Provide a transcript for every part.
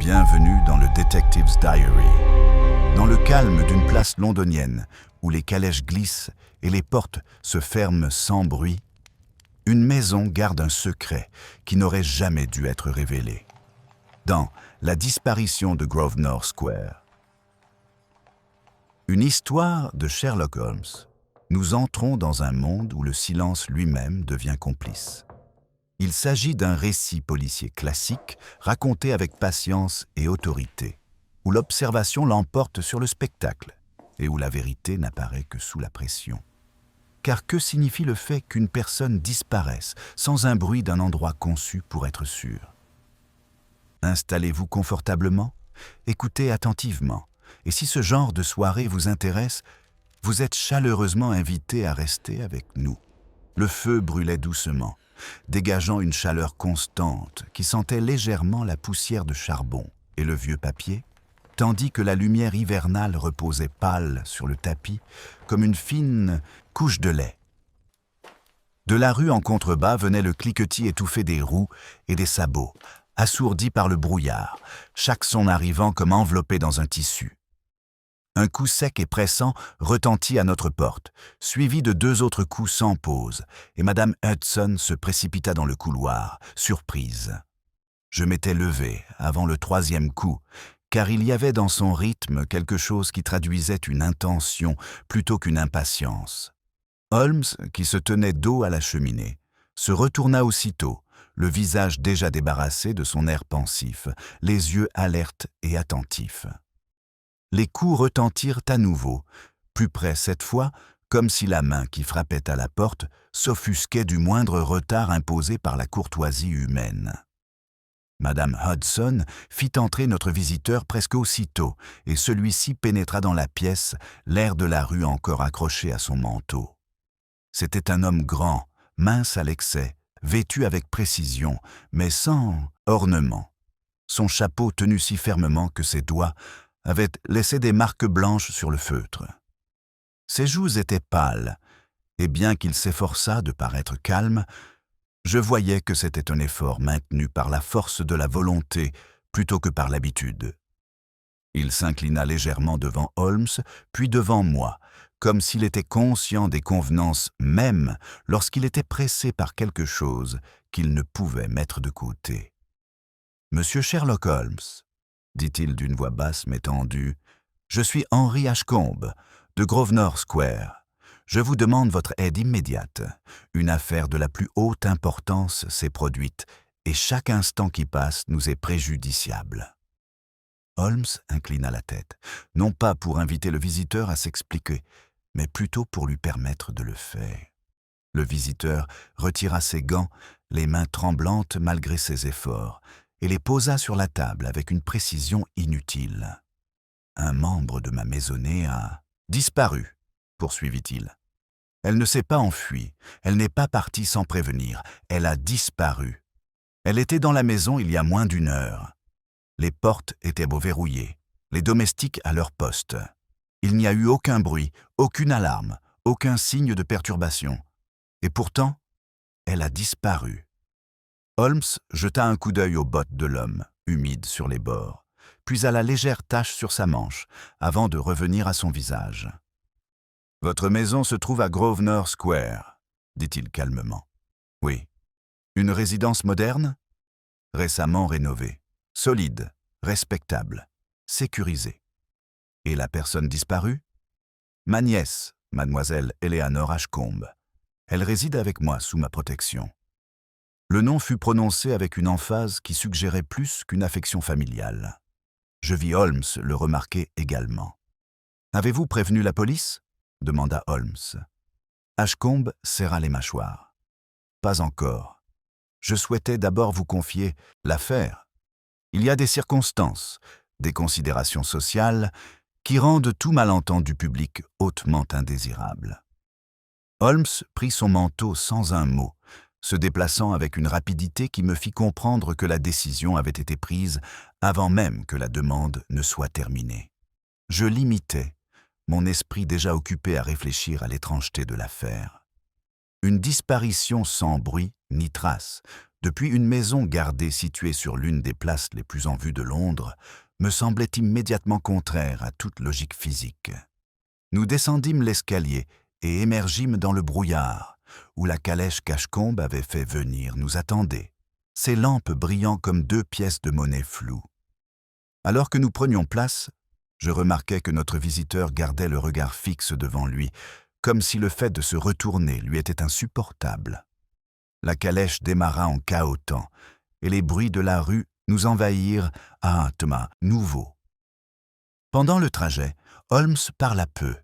Bienvenue dans le Detective's Diary. Dans le calme d'une place londonienne, où les calèches glissent et les portes se ferment sans bruit, une maison garde un secret qui n'aurait jamais dû être révélé. Dans La disparition de Grosvenor Square. Une histoire de Sherlock Holmes. Nous entrons dans un monde où le silence lui-même devient complice. Il s'agit d'un récit policier classique, raconté avec patience et autorité, où l'observation l'emporte sur le spectacle et où la vérité n'apparaît que sous la pression. Car que signifie le fait qu'une personne disparaisse sans un bruit d'un endroit conçu pour être sûr? Installez-vous confortablement, écoutez attentivement, et si ce genre de soirée vous intéresse, vous êtes chaleureusement invité à rester avec nous. Le feu brûlait doucement, dégageant une chaleur constante qui sentait légèrement la poussière de charbon et le vieux papier, tandis que la lumière hivernale reposait pâle sur le tapis comme une fine couche de lait. De la rue en contrebas venait le cliquetis étouffé des roues et des sabots, assourdi par le brouillard, chaque son arrivant comme enveloppé dans un tissu. Un coup sec et pressant retentit à notre porte, suivi de 2 autres coups sans pause, et Madame Hudson se précipita dans le couloir, surprise. Je m'étais levé avant le 3e coup, car il y avait dans son rythme quelque chose qui traduisait une intention plutôt qu'une impatience. Holmes, qui se tenait dos à la cheminée, se retourna aussitôt, le visage déjà débarrassé de son air pensif, les yeux alertes et attentifs. Les coups retentirent à nouveau, plus près cette fois, comme si la main qui frappait à la porte s'offusquait du moindre retard imposé par la courtoisie humaine. Madame Hudson fit entrer notre visiteur presque aussitôt, et celui-ci pénétra dans la pièce, l'air de la rue encore accroché à son manteau. C'était un homme grand, mince à l'excès, vêtu avec précision, mais sans ornement. Son chapeau tenu si fermement que ses doigts avait laissé des marques blanches sur le feutre. Ses joues étaient pâles, et bien qu'il s'efforçât de paraître calme, je voyais que c'était un effort maintenu par la force de la volonté plutôt que par l'habitude. Il s'inclina légèrement devant Holmes, puis devant moi, comme s'il était conscient des convenances même lorsqu'il était pressé par quelque chose qu'il ne pouvait mettre de côté. « Monsieur Sherlock Holmes », dit-il d'une voix basse mais tendue, « je suis Henry Ashcombe, de Grosvenor Square. Je vous demande votre aide immédiate. Une affaire de la plus haute importance s'est produite, et chaque instant qui passe nous est préjudiciable. » Holmes inclina la tête, non pas pour inviter le visiteur à s'expliquer, mais plutôt pour lui permettre de le faire. Le visiteur retira ses gants, les mains tremblantes malgré ses efforts, et les posa sur la table avec une précision inutile. « Un membre de ma maisonnée a disparu, » poursuivit-il. « Elle ne s'est pas enfuie, elle n'est pas partie sans prévenir, elle a disparu. Elle était dans la maison il y a moins d'1 heure. Les portes étaient verrouillées, les domestiques à leur poste. Il n'y a eu aucun bruit, aucune alarme, aucun signe de perturbation. Et pourtant, elle a disparu. » Holmes jeta un coup d'œil aux bottes de l'homme, humides sur les bords, puis à la légère tache sur sa manche, avant de revenir à son visage. « Votre maison se trouve à Grosvenor Square, » dit-il calmement. « Oui. Une résidence moderne ? Récemment rénovée, solide, respectable, sécurisée. Et la personne disparue ? Ma nièce, mademoiselle Eleanor Ashcombe. Elle réside avec moi sous ma protection. » Le nom fut prononcé avec une emphase qui suggérait plus qu'une affection familiale. Je vis Holmes le remarquer également. « Avez-vous prévenu la police ?» demanda Holmes. Ashcombe serra les mâchoires. « Pas encore. Je souhaitais d'abord vous confier l'affaire. Il y a des circonstances, des considérations sociales, qui rendent tout malentendu public hautement indésirable. » Holmes prit son manteau sans un mot, se déplaçant avec une rapidité qui me fit comprendre que la décision avait été prise avant même que la demande ne soit terminée. Je l'imitais, mon esprit déjà occupé à réfléchir à l'étrangeté de l'affaire. Une disparition sans bruit ni trace, depuis une maison gardée située sur l'une des places les plus en vue de Londres, me semblait immédiatement contraire à toute logique physique. Nous descendîmes l'escalier et émergîmes dans le brouillard, où la calèche Cachekombe avait fait venir nous attendait, ses lampes brillant comme deux pièces de monnaie floues. Alors que nous prenions place, je remarquai que notre visiteur gardait le regard fixe devant lui, comme si le fait de se retourner lui était insupportable. La calèche démarra en cahotant, et les bruits de la rue nous envahirent à un Thomas nouveau. Pendant le trajet, Holmes parla peu.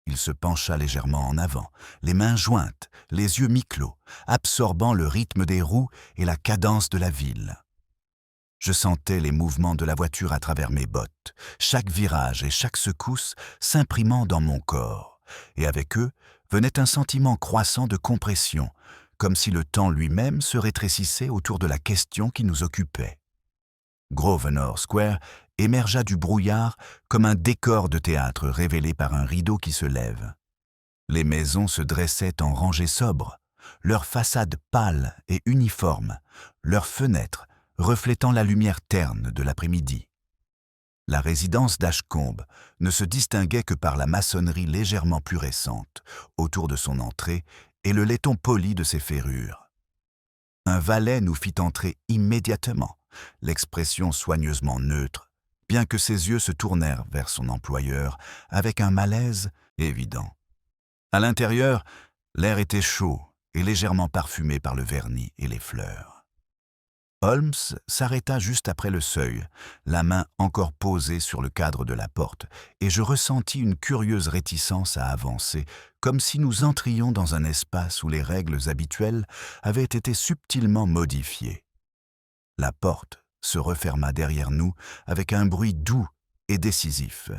Il se pencha légèrement en avant, les mains jointes, les yeux mi-clos, absorbant le rythme des roues et la cadence de la ville. Je sentais les mouvements de la voiture à travers mes bottes, chaque virage et chaque secousse s'imprimant dans mon corps, et avec eux venait un sentiment croissant de compression, comme si le temps lui-même se rétrécissait autour de la question qui nous occupait. Grosvenor Square émergea du brouillard comme un décor de théâtre révélé par un rideau qui se lève. Les maisons se dressaient en rangées sobres, leurs façades pâles et uniformes, leurs fenêtres reflétant la lumière terne de l'après-midi. La résidence d'Ashcombe ne se distinguait que par la maçonnerie légèrement plus récente autour de son entrée et le laiton poli de ses ferrures. Un valet nous fit entrer immédiatement, l'expression soigneusement neutre, bien que ses yeux se tournèrent vers son employeur avec un malaise évident. À l'intérieur, l'air était chaud et légèrement parfumé par le vernis et les fleurs. Holmes s'arrêta juste après le seuil, la main encore posée sur le cadre de la porte, et je ressentis une curieuse réticence à avancer, comme si nous entrions dans un espace où les règles habituelles avaient été subtilement modifiées. La porte se referma derrière nous avec un bruit doux et décisif.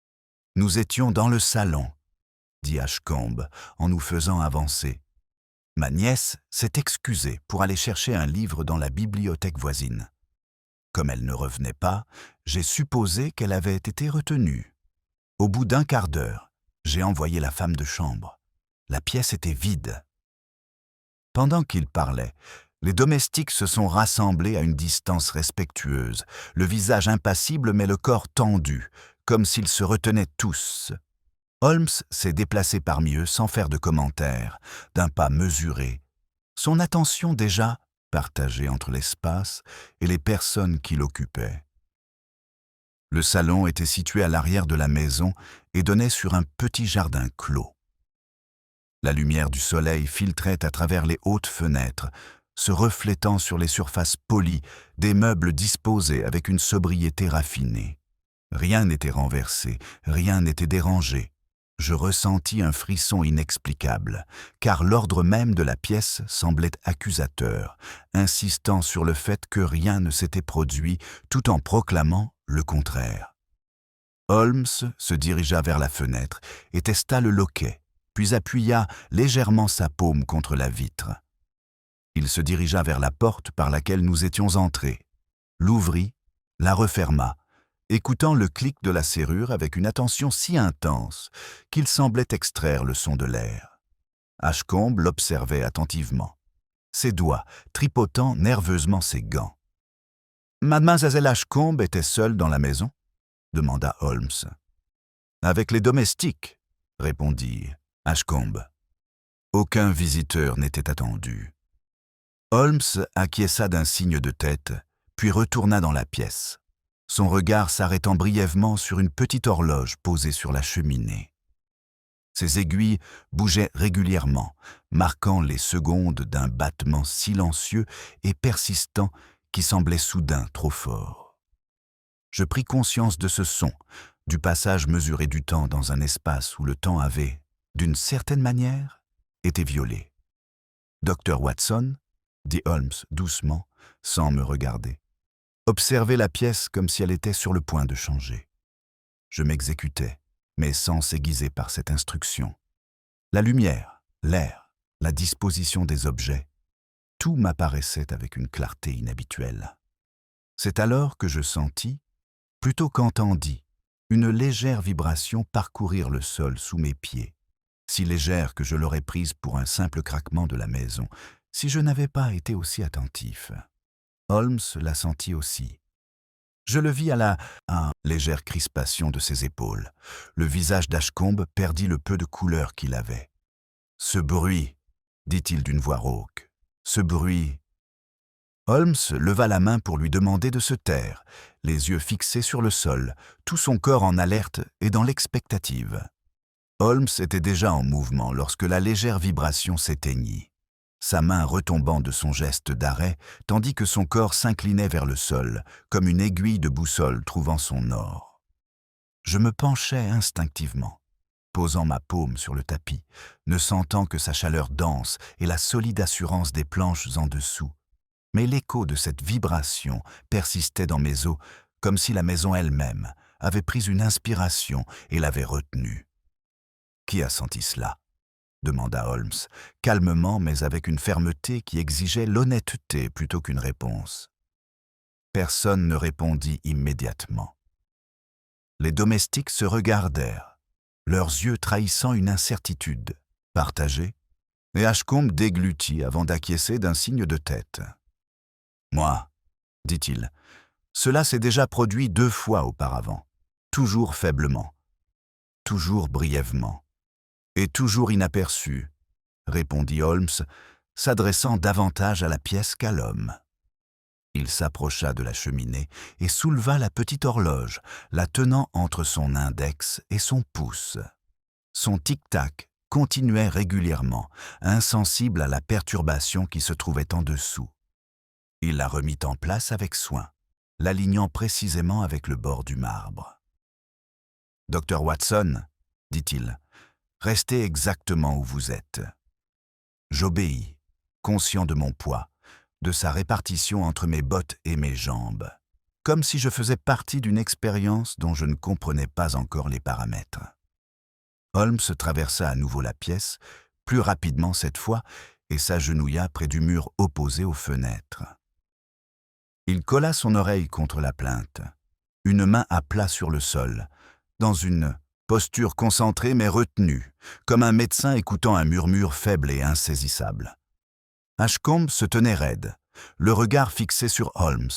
« Nous étions dans le salon », dit Ashcombe en nous faisant avancer. Ma nièce s'est excusée pour aller chercher un livre dans la bibliothèque voisine. Comme elle ne revenait pas, j'ai supposé qu'elle avait été retenue. Au bout d'un quart d'heure, j'ai envoyé la femme de chambre. La pièce était vide. Pendant qu'il parlait, les domestiques se sont rassemblés à une distance respectueuse, le visage impassible mais le corps tendu, comme s'ils se retenaient tous. Holmes s'est déplacé parmi eux sans faire de commentaires, d'un pas mesuré, son attention déjà partagée entre l'espace et les personnes qui l'occupaient. Le salon était situé à l'arrière de la maison et donnait sur un petit jardin clos. La lumière du soleil filtrait à travers les hautes fenêtres, se reflétant sur les surfaces polies des meubles disposés avec une sobriété raffinée. Rien n'était renversé, rien n'était dérangé. Je ressentis un frisson inexplicable, car l'ordre même de la pièce semblait accusateur, insistant sur le fait que rien ne s'était produit, tout en proclamant le contraire. Holmes se dirigea vers la fenêtre et testa le loquet, puis appuya légèrement sa paume contre la vitre. Il se dirigea vers la porte par laquelle nous étions entrés, l'ouvrit, la referma, écoutant le clic de la serrure avec une attention si intense qu'il semblait extraire le son de l'air. Ashcombe l'observait attentivement, ses doigts tripotant nerveusement ses gants. « Mademoiselle Ashcombe était seule dans la maison ?» demanda Holmes. « Avec les domestiques » répondit Ashcombe. Aucun visiteur n'était attendu. Holmes acquiesça d'un signe de tête, puis retourna dans la pièce, son regard s'arrêtant brièvement sur une petite horloge posée sur la cheminée. Ses aiguilles bougeaient régulièrement, marquant les secondes d'un battement silencieux et persistant qui semblait soudain trop fort. Je pris conscience de ce son, du passage mesuré du temps dans un espace où le temps avait, d'une certaine manière, été violé. « Dr. Watson ?» dit Holmes doucement, sans me regarder. Observez la pièce comme si elle était sur le point de changer. Je m'exécutais, mes sens aiguisés par cette instruction. La lumière, l'air, la disposition des objets, tout m'apparaissait avec une clarté inhabituelle. C'est alors que je sentis, plutôt qu'entendis, une légère vibration parcourir le sol sous mes pieds, si légère que je l'aurais prise pour un simple craquement de la maison, si je n'avais pas été aussi attentif. Holmes la sentit aussi. Je le vis à légère crispation de ses épaules. Le visage d'Ashcombe perdit le peu de couleur qu'il avait. « Ce bruit, dit-il d'une voix rauque, ce bruit. » Holmes leva la main pour lui demander de se taire, les yeux fixés sur le sol, tout son corps en alerte et dans l'expectative. Holmes était déjà en mouvement lorsque la légère vibration s'éteignit, sa main retombant de son geste d'arrêt, tandis que son corps s'inclinait vers le sol, comme une aiguille de boussole trouvant son or. Je me penchai instinctivement, posant ma paume sur le tapis, ne sentant que sa chaleur dense et la solide assurance des planches en dessous. Mais l'écho de cette vibration persistait dans mes os, comme si la maison elle-même avait pris une inspiration et l'avait retenue. « Qui a senti cela ?» demanda Holmes, calmement mais avec une fermeté qui exigeait l'honnêteté plutôt qu'une réponse. Personne ne répondit immédiatement. Les domestiques se regardèrent, leurs yeux trahissant une incertitude partagée, et Ashcombe déglutit avant d'acquiescer d'un signe de tête. « Moi, dit-il, cela s'est déjà produit 2 fois auparavant, toujours faiblement, toujours brièvement, et toujours inaperçu, répondit Holmes, s'adressant davantage à la pièce qu'à l'homme. Il s'approcha de la cheminée et souleva la petite horloge, la tenant entre son index et son pouce. Son tic-tac continuait régulièrement, insensible à la perturbation qui se trouvait en dessous. Il la remit en place avec soin, l'alignant précisément avec le bord du marbre. « Dr. Watson, dit-il, restez exactement où vous êtes. » J'obéis, conscient de mon poids, de sa répartition entre mes bottes et mes jambes, comme si je faisais partie d'une expérience dont je ne comprenais pas encore les paramètres. Holmes traversa à nouveau la pièce, plus rapidement cette fois, et s'agenouilla près du mur opposé aux fenêtres. Il colla son oreille contre la plinthe, une main à plat sur le sol, dans une posture concentrée mais retenue, comme un médecin écoutant un murmure faible et insaisissable. Ashcombe se tenait raide, le regard fixé sur Holmes,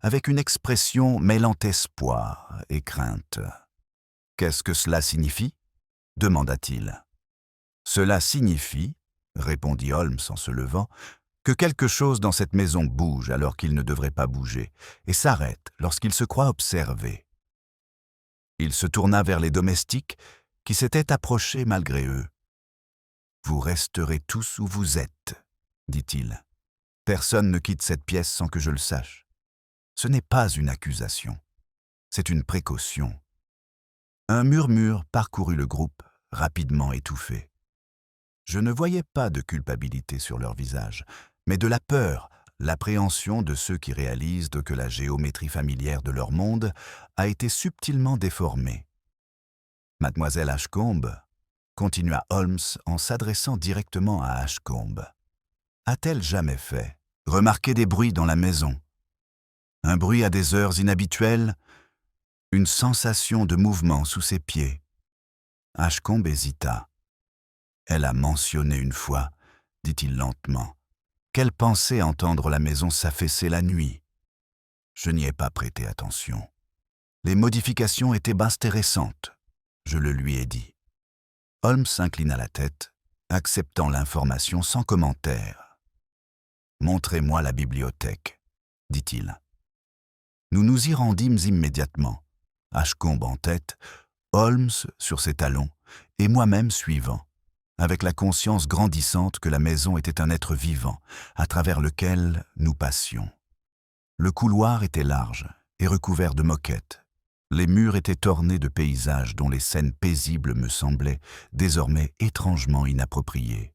avec une expression mêlant espoir et crainte. « Qu'est-ce que cela signifie ?» demanda-t-il. « Cela signifie, » répondit Holmes en se levant, « que quelque chose dans cette maison bouge alors qu'il ne devrait pas bouger, et s'arrête lorsqu'il se croit observé. » Il se tourna vers les domestiques qui s'étaient approchés malgré eux. « Vous resterez tous où vous êtes, » dit-il. « Personne ne quitte cette pièce sans que je le sache. Ce n'est pas une accusation, c'est une précaution. » Un murmure parcourut le groupe, rapidement étouffé. Je ne voyais pas de culpabilité sur leur visage, mais de la peur, l'appréhension de ceux qui réalisent que la géométrie familière de leur monde a été subtilement déformée. « Mademoiselle Ashcombe, » continua Holmes en s'adressant directement à Ashcombe, « a-t-elle jamais fait remarquer des bruits dans la maison? Un bruit à des heures inhabituelles? Une sensation de mouvement sous ses pieds? » Ashcombe hésita. « Elle a mentionné une fois, dit-il lentement, qu'elle pensait entendre la maison s'affaisser la nuit. Je n'y ai pas prêté attention. Les modifications étaient récentes, je le lui ai dit. » Holmes inclina la tête, acceptant l'information sans commentaire. « Montrez-moi la bibliothèque, » dit-il. Nous nous y rendîmes immédiatement, Ashcombe en tête, Holmes sur ses talons et moi-même suivant, avec la conscience grandissante que la maison était un être vivant, à travers lequel nous passions. Le couloir était large et recouvert de moquettes. Les murs étaient ornés de paysages dont les scènes paisibles me semblaient désormais étrangement inappropriées.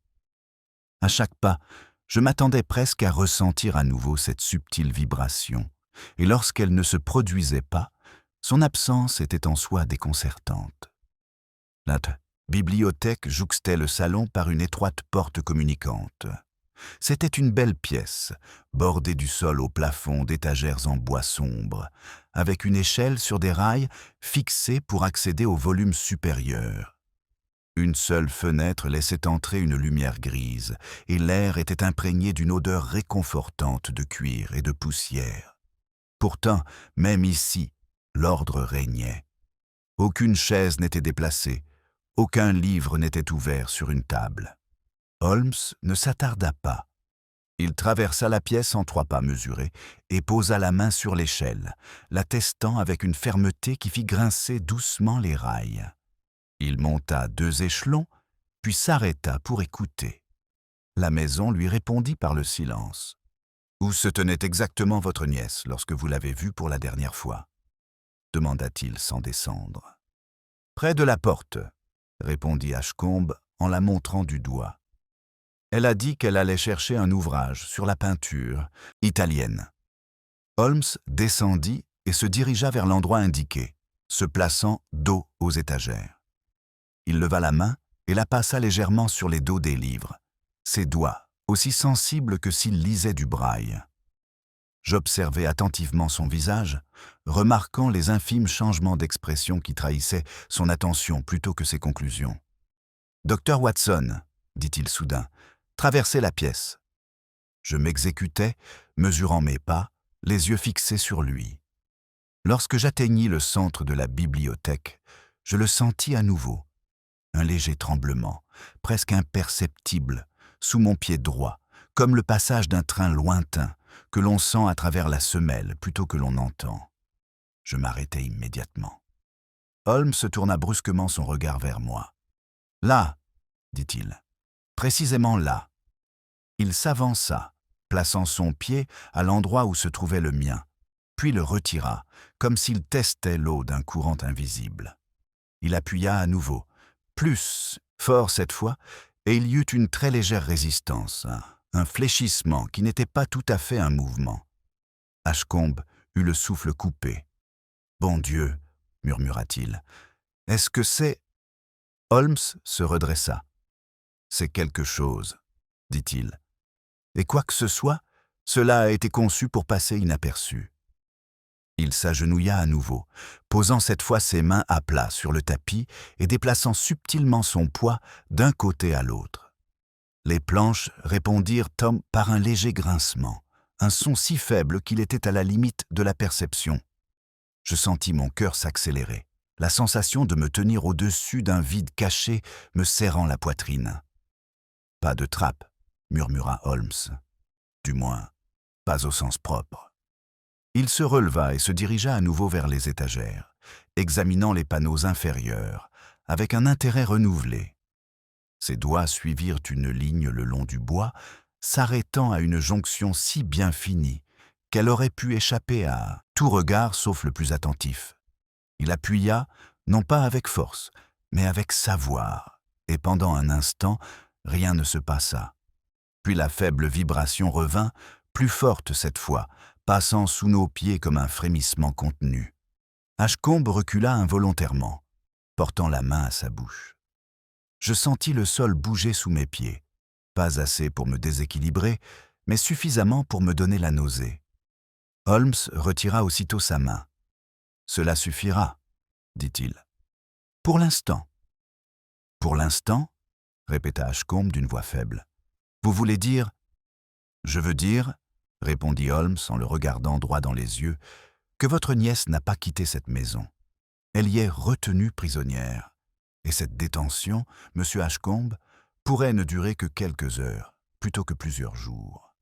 À chaque pas, je m'attendais presque à ressentir à nouveau cette subtile vibration, et lorsqu'elle ne se produisait pas, son absence était en soi déconcertante. La bibliothèque jouxtait le salon par une étroite porte communicante. C'était une belle pièce, bordée du sol au plafond d'étagères en bois sombre, avec une échelle sur des rails fixés pour accéder au volume supérieur. Une seule fenêtre laissait entrer une lumière grise, et l'air était imprégné d'une odeur réconfortante de cuir et de poussière. Pourtant, même ici, l'ordre régnait. Aucune chaise n'était déplacée, aucun livre n'était ouvert sur une table. Holmes ne s'attarda pas. Il traversa la pièce en 3 pas mesurés et posa la main sur l'échelle, la testant avec une fermeté qui fit grincer doucement les rails. Il monta 2 échelons, puis s'arrêta pour écouter. La maison lui répondit par le silence. « Où se tenait exactement votre nièce lorsque vous l'avez vue pour la dernière fois ?» demanda-t-il sans descendre. « Près de la porte », répondit Ashcombe en la montrant du doigt. Elle a dit qu'elle allait chercher un ouvrage sur la peinture italienne. Holmes descendit et se dirigea vers l'endroit indiqué, se plaçant dos aux étagères. Il leva la main et la passa légèrement sur les dos des livres, ses doigts aussi sensibles que s'il lisait du braille. J'observai attentivement son visage, remarquant les infimes changements d'expression qui trahissaient son attention plutôt que ses conclusions. « Docteur Watson, » dit-il soudain, « traversez la pièce. » Je m'exécutais, mesurant mes pas, les yeux fixés sur lui. Lorsque j'atteignis le centre de la bibliothèque, je le sentis à nouveau. Un léger tremblement, presque imperceptible, sous mon pied droit, comme le passage d'un train lointain que l'on sent à travers la semelle plutôt que l'on entend. Je m'arrêtai immédiatement. Holmes se tourna brusquement son regard vers moi. « Là !» dit-il. « Précisément là !» Il s'avança, plaçant son pied à l'endroit où se trouvait le mien, puis le retira, comme s'il testait l'eau d'un courant invisible. Il appuya à nouveau, plus fort cette fois, et il y eut une très légère résistance, un fléchissement qui n'était pas tout à fait un mouvement. Ashcombe eut le souffle coupé. « Bon Dieu !» murmura-t-il. « Est-ce que c'est… » Holmes se redressa. « C'est quelque chose, » dit-il. « Et quoi que ce soit, cela a été conçu pour passer inaperçu. » Il s'agenouilla à nouveau, posant cette fois ses mains à plat sur le tapis et déplaçant subtilement son poids d'un côté à l'autre. Les planches répondirent par un léger grincement, un son si faible qu'il était à la limite de la perception. Je sentis mon cœur s'accélérer, la sensation de me tenir au-dessus d'un vide caché me serrant la poitrine. « Pas de trappe », murmura Holmes. « Du moins, pas au sens propre. » Il se releva et se dirigea à nouveau vers les étagères, examinant les panneaux inférieurs, avec un intérêt renouvelé. Ses doigts suivirent une ligne le long du bois, s'arrêtant à une jonction si bien finie qu'elle aurait pu échapper à tout regard sauf le plus attentif. Il appuya, non pas avec force, mais avec savoir, et pendant un instant, rien ne se passa. Puis la faible vibration revint, plus forte cette fois, passant sous nos pieds comme un frémissement contenu. Ashcombe recula involontairement, portant la main à sa bouche. Je sentis le sol bouger sous mes pieds, pas assez pour me déséquilibrer, mais suffisamment pour me donner la nausée. Holmes retira aussitôt sa main. « Cela suffira, » dit-il. « Pour l'instant. »« Pour l'instant ?» répéta Ashcombe d'une voix faible. « Vous voulez dire… » « Je veux dire… » répondit Holmes en le regardant droit dans les yeux, « que votre nièce n'a pas quitté cette maison. Elle y est retenue prisonnière. Et cette détention, monsieur Ashcombe, pourrait ne durer que quelques heures, plutôt que plusieurs jours. »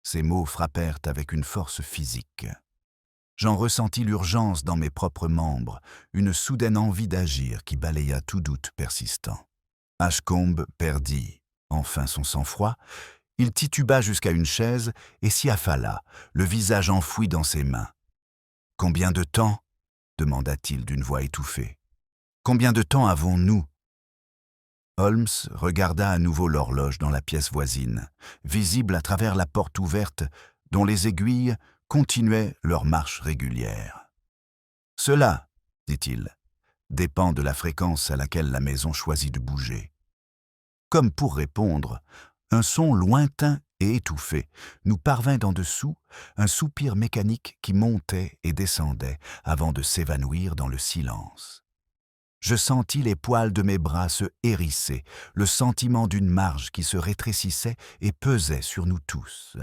Ces mots frappèrent avec une force physique. J'en ressentis l'urgence dans mes propres membres, une soudaine envie d'agir qui balaya tout doute persistant. Ashcombe perdit enfin son sang-froid. Il tituba jusqu'à une chaise et s'y affala, le visage enfoui dans ses mains. « Combien de temps ?» demanda-t-il d'une voix étouffée. « Combien de temps avons-nous » Holmes regarda à nouveau l'horloge dans la pièce voisine, visible à travers la porte ouverte dont les aiguilles continuaient leur marche régulière. « Cela, dit-il, dépend de la fréquence à laquelle la maison choisit de bouger. » Comme pour répondre, un son lointain et étouffé nous parvint d'en dessous, un soupir mécanique qui montait et descendait avant de s'évanouir dans le silence. Je sentis les poils de mes bras se hérisser, le sentiment d'une marge qui se rétrécissait et pesait sur nous tous.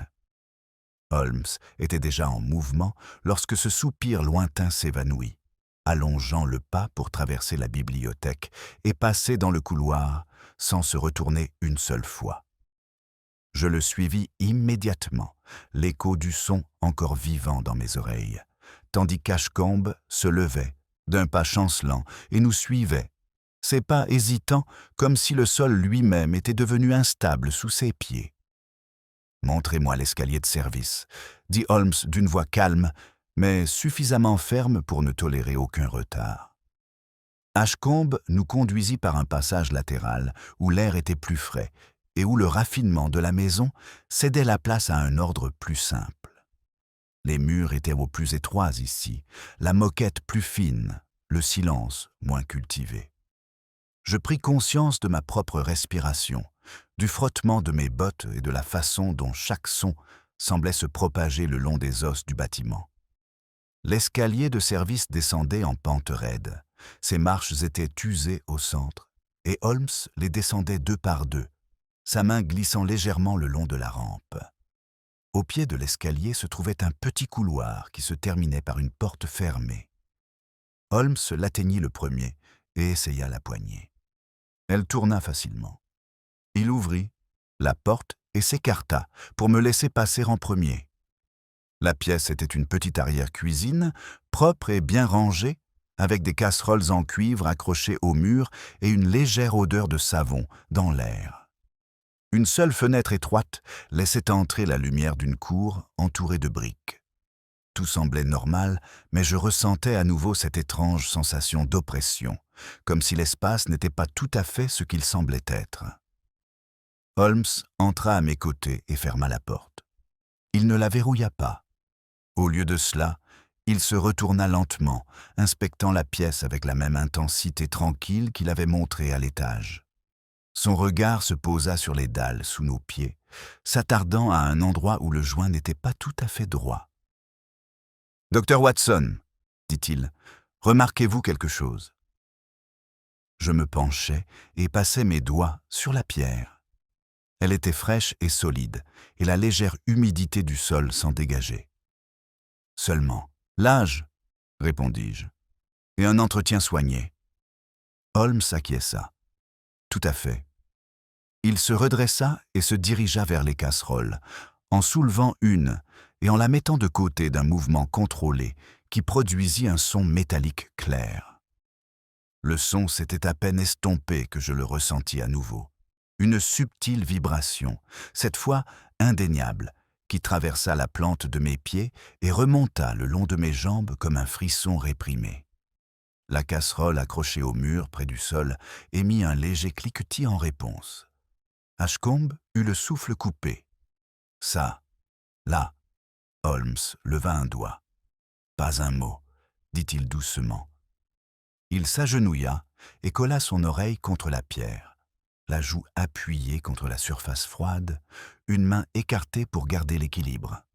Holmes était déjà en mouvement lorsque ce soupir lointain s'évanouit, allongeant le pas pour traverser la bibliothèque et passer dans le couloir sans se retourner une seule fois. Je le suivis immédiatement, l'écho du son encore vivant dans mes oreilles, tandis qu'Ashcombe se levait, d'un pas chancelant, et nous suivait, ses pas hésitants comme si le sol lui-même était devenu instable sous ses pieds. « Montrez-moi l'escalier de service », dit Holmes d'une voix calme, mais suffisamment ferme pour ne tolérer aucun retard. Ashcombe nous conduisit par un passage latéral où l'air était plus frais et où le raffinement de la maison cédait la place à un ordre plus simple. Les murs étaient au plus étroits ici, la moquette plus fine, le silence moins cultivé. Je pris conscience de ma propre respiration, du frottement de mes bottes et de la façon dont chaque son semblait se propager le long des os du bâtiment. L'escalier de service descendait en pente raide. Ses marches étaient usées au centre, et Holmes les descendait deux par deux, sa main glissant légèrement le long de la rampe. Au pied de l'escalier se trouvait un petit couloir qui se terminait par une porte fermée. Holmes l'atteignit le premier et essaya la poignée. Elle tourna facilement. Il ouvrit la porte et s'écarta pour me laisser passer en premier. La pièce était une petite arrière-cuisine, propre et bien rangée, avec des casseroles en cuivre accrochées au mur et une légère odeur de savon dans l'air. Une seule fenêtre étroite laissait entrer la lumière d'une cour entourée de briques. Tout semblait normal, mais je ressentais à nouveau cette étrange sensation d'oppression, comme si l'espace n'était pas tout à fait ce qu'il semblait être. Holmes entra à mes côtés et ferma la porte. Il ne la verrouilla pas. Au lieu de cela, il se retourna lentement, inspectant la pièce avec la même intensité tranquille qu'il avait montrée à l'étage. Son regard se posa sur les dalles sous nos pieds, s'attardant à un endroit où le joint n'était pas tout à fait droit. « Dr. Watson, » dit-il, « remarquez-vous quelque chose ?» Je me penchai et passai mes doigts sur la pierre. Elle était fraîche et solide, et la légère humidité du sol s'en dégageait. Seulement, l'âge, répondis-je, et un entretien soigné. Holmes acquiesça. Tout à fait. Il se redressa et se dirigea vers les casseroles, en soulevant une et en la mettant de côté d'un mouvement contrôlé qui produisit un son métallique clair. Le son s'était à peine estompé que je le ressentis à nouveau. Une subtile vibration, cette fois indéniable, qui traversa la plante de mes pieds et remonta le long de mes jambes comme un frisson réprimé. La casserole accrochée au mur près du sol émit un léger cliquetis en réponse. Ashcombe eut le souffle coupé. « Ça, là !» Holmes leva un doigt. « Pas un mot, » dit-il doucement. Il s'agenouilla et colla son oreille contre la pierre, la joue appuyée contre la surface froide, une main écartée pour garder l'équilibre.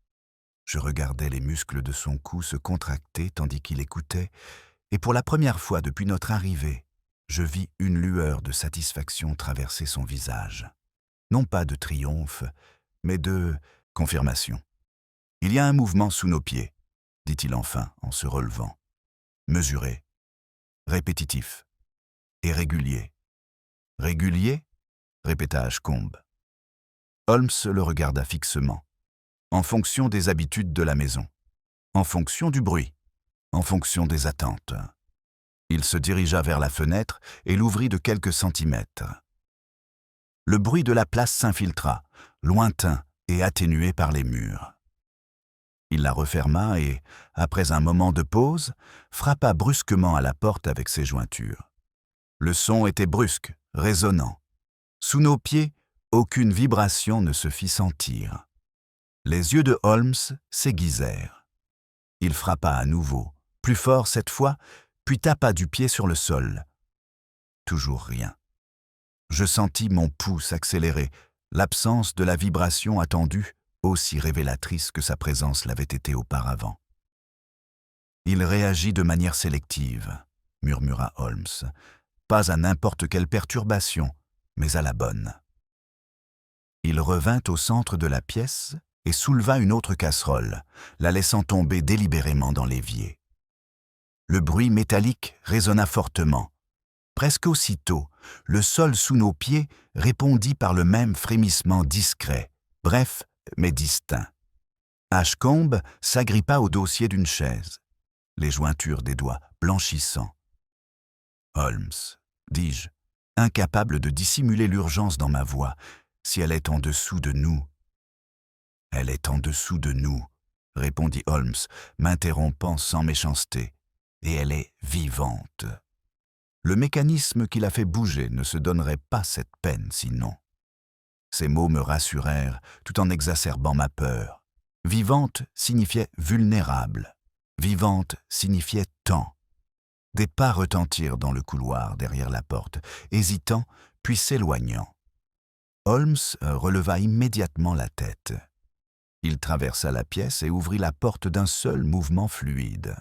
Je regardais les muscles de son cou se contracter tandis qu'il écoutait, et pour la première fois depuis notre arrivée, je vis une lueur de satisfaction traverser son visage. Non pas de triomphe, mais de confirmation. « Il y a un mouvement sous nos pieds, » dit-il enfin en se relevant. « Mesuré, répétitif et régulier. »« Régulier ?» répéta Ashcombe. Holmes le regarda fixement. « En fonction des habitudes de la maison, en fonction du bruit, en fonction des attentes. » Il se dirigea vers la fenêtre et l'ouvrit de quelques centimètres. Le bruit de la place s'infiltra, lointain et atténué par les murs. Il la referma et, après un moment de pause, frappa brusquement à la porte avec ses jointures. Le son était brusque, résonnant. Sous nos pieds, aucune vibration ne se fit sentir. Les yeux de Holmes s'aiguisèrent. Il frappa à nouveau, plus fort cette fois, puis tapa du pied sur le sol. Toujours rien. Je sentis mon pouls s'accélérer, l'absence de la vibration attendue, aussi révélatrice que sa présence l'avait été auparavant. Il réagit de manière sélective, murmura Holmes. « Pas à n'importe quelle perturbation, mais à la bonne. » Il revint au centre de la pièce et souleva une autre casserole, la laissant tomber délibérément dans l'évier. Le bruit métallique résonna fortement. Presque aussitôt, le sol sous nos pieds répondit par le même frémissement discret, bref, mais distinct. Ashcombe s'agrippa au dossier d'une chaise, les jointures des doigts blanchissant. « Holmes, dis-je, incapable de dissimuler l'urgence dans ma voix, si elle est en dessous de nous. »« Elle est en dessous de nous, » répondit Holmes, m'interrompant sans méchanceté, « et elle est vivante. Le mécanisme qui la fait bouger ne se donnerait pas cette peine sinon. » Ces mots me rassurèrent tout en exacerbant ma peur. Vivante signifiait vulnérable. Vivante signifiait temps. Des pas retentirent dans le couloir derrière la porte, hésitants puis s'éloignant. Holmes releva immédiatement la tête. Il traversa la pièce et ouvrit la porte d'un seul mouvement fluide.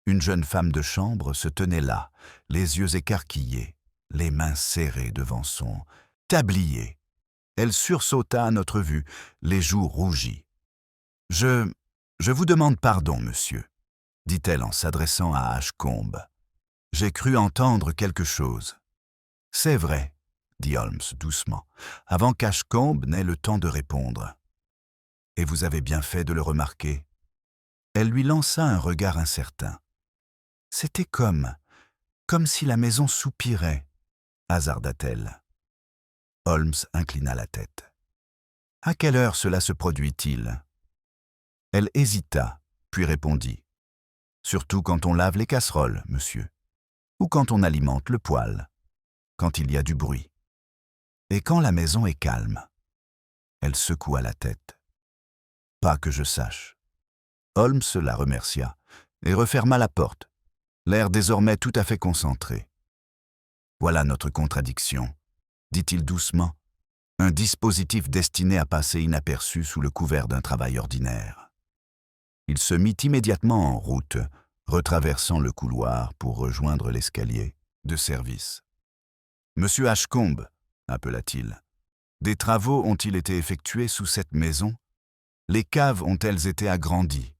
Une jeune femme de chambre se tenait là, les yeux écarquillés, les mains serrées devant son tablier. Elle sursauta à notre vue, les joues rougies. « Je vous demande pardon, monsieur, » dit-elle en s'adressant à Ashcombe. « J'ai cru entendre quelque chose. »« C'est vrai, » dit Holmes doucement, avant qu'Ashcombe n'ait le temps de répondre. « Et vous avez bien fait de le remarquer. » Elle lui lança un regard incertain. C'était comme si la maison soupirait, hasarda-t-elle. Holmes inclina la tête. « À quelle heure cela se produit-il » Elle hésita, puis répondit. « Surtout quand on lave les casseroles, monsieur, ou quand on alimente le poêle, quand il y a du bruit. Et quand la maison est calme. » Elle secoua la tête. « Pas que je sache. » Holmes la remercia et referma la porte, l'air désormais tout à fait concentré. « Voilà notre contradiction, » dit-il doucement, un dispositif destiné à passer inaperçu sous le couvert d'un travail ordinaire. Il se mit immédiatement en route, retraversant le couloir pour rejoindre l'escalier de service. « Monsieur Ashcombe, » appela-t-il, « des travaux ont-ils été effectués sous cette maison? Les caves ont-elles été agrandies?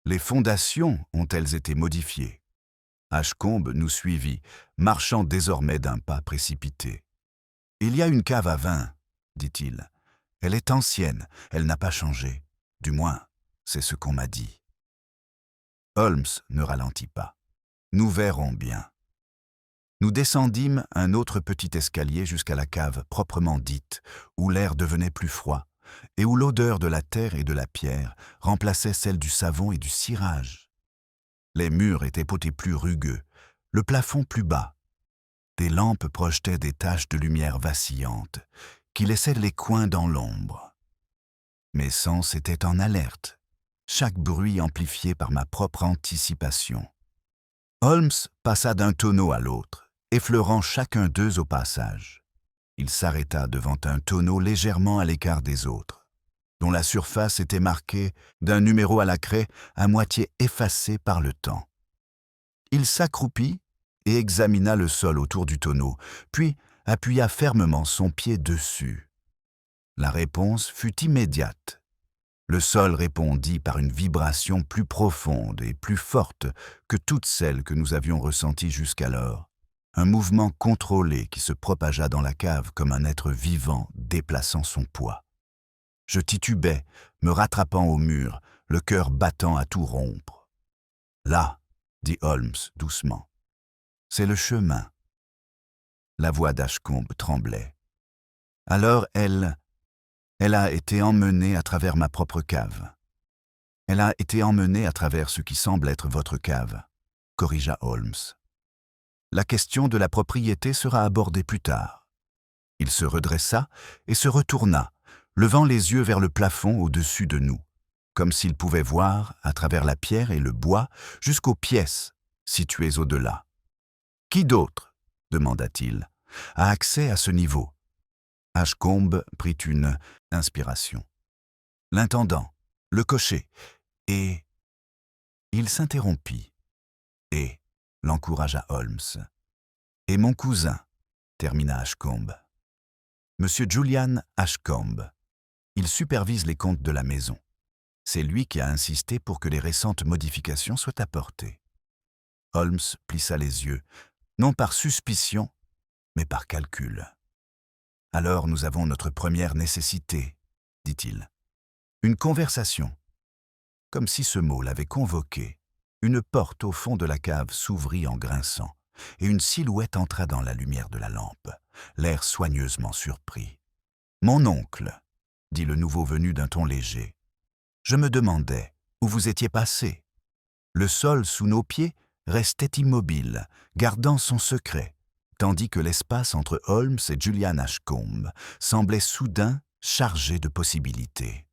Les fondations ont-elles été modifiées ?» Ashcombe nous suivit, marchant désormais d'un pas précipité. « Il y a une cave à vin, » dit-il. « Elle est ancienne, elle n'a pas changé. Du moins, c'est ce qu'on m'a dit. » Holmes ne ralentit pas. Nous verrons bien. Nous descendîmes un autre petit escalier jusqu'à la cave proprement dite, où l'air devenait plus froid, et où l'odeur de la terre et de la pierre remplaçait celle du savon et du cirage. Les murs étaient potés plus rugueux, le plafond plus bas. Des lampes projetaient des taches de lumière vacillantes, qui laissaient les coins dans l'ombre. Mes sens étaient en alerte, chaque bruit amplifié par ma propre anticipation. Holmes passa d'un tonneau à l'autre, effleurant chacun d'eux au passage. Il s'arrêta devant un tonneau légèrement à l'écart des autres, dont la surface était marquée d'un numéro à la craie à moitié effacé par le temps. Il s'accroupit et examina le sol autour du tonneau, puis appuya fermement son pied dessus. La réponse fut immédiate. Le sol répondit par une vibration plus profonde et plus forte que toutes celles que nous avions ressenties jusqu'alors. Un mouvement contrôlé qui se propagea dans la cave comme un être vivant déplaçant son poids. Je titubais, me rattrapant au mur, le cœur battant à tout rompre. « Là, » dit Holmes doucement, « c'est le chemin. » La voix d'Ashcombe tremblait. « Alors elle a été emmenée à travers ma propre cave. Elle a été emmenée à travers ce qui semble être votre cave, » corrigea Holmes. « La question de la propriété sera abordée plus tard. » Il se redressa et se retourna, levant les yeux vers le plafond au-dessus de nous, comme s'il pouvait voir, à travers la pierre et le bois, jusqu'aux pièces situées au-delà. « Qui d'autre, » demanda-t-il, « a accès à ce niveau ?» Ashcombe prit une inspiration. « L'intendant, le cocher, et... » Il s'interrompit. « Et l'encouragea Holmes. Et mon cousin, termina Ashcombe. Monsieur Julian Ashcombe. Il supervise les comptes de la maison. C'est lui qui a insisté pour que les récentes modifications soient apportées. Holmes plissa les yeux, non par suspicion, mais par calcul. « Alors nous avons notre première nécessité, » dit-il. « Une conversation. » Comme si ce mot l'avait convoqué, une porte au fond de la cave s'ouvrit en grinçant, et une silhouette entra dans la lumière de la lampe, l'air soigneusement surpris. « Mon oncle, » dit le nouveau venu d'un ton léger. « Je me demandais où vous étiez passé. » Le sol sous nos pieds restait immobile, gardant son secret, tandis que l'espace entre Holmes et Julian Ashcombe semblait soudain chargé de possibilités.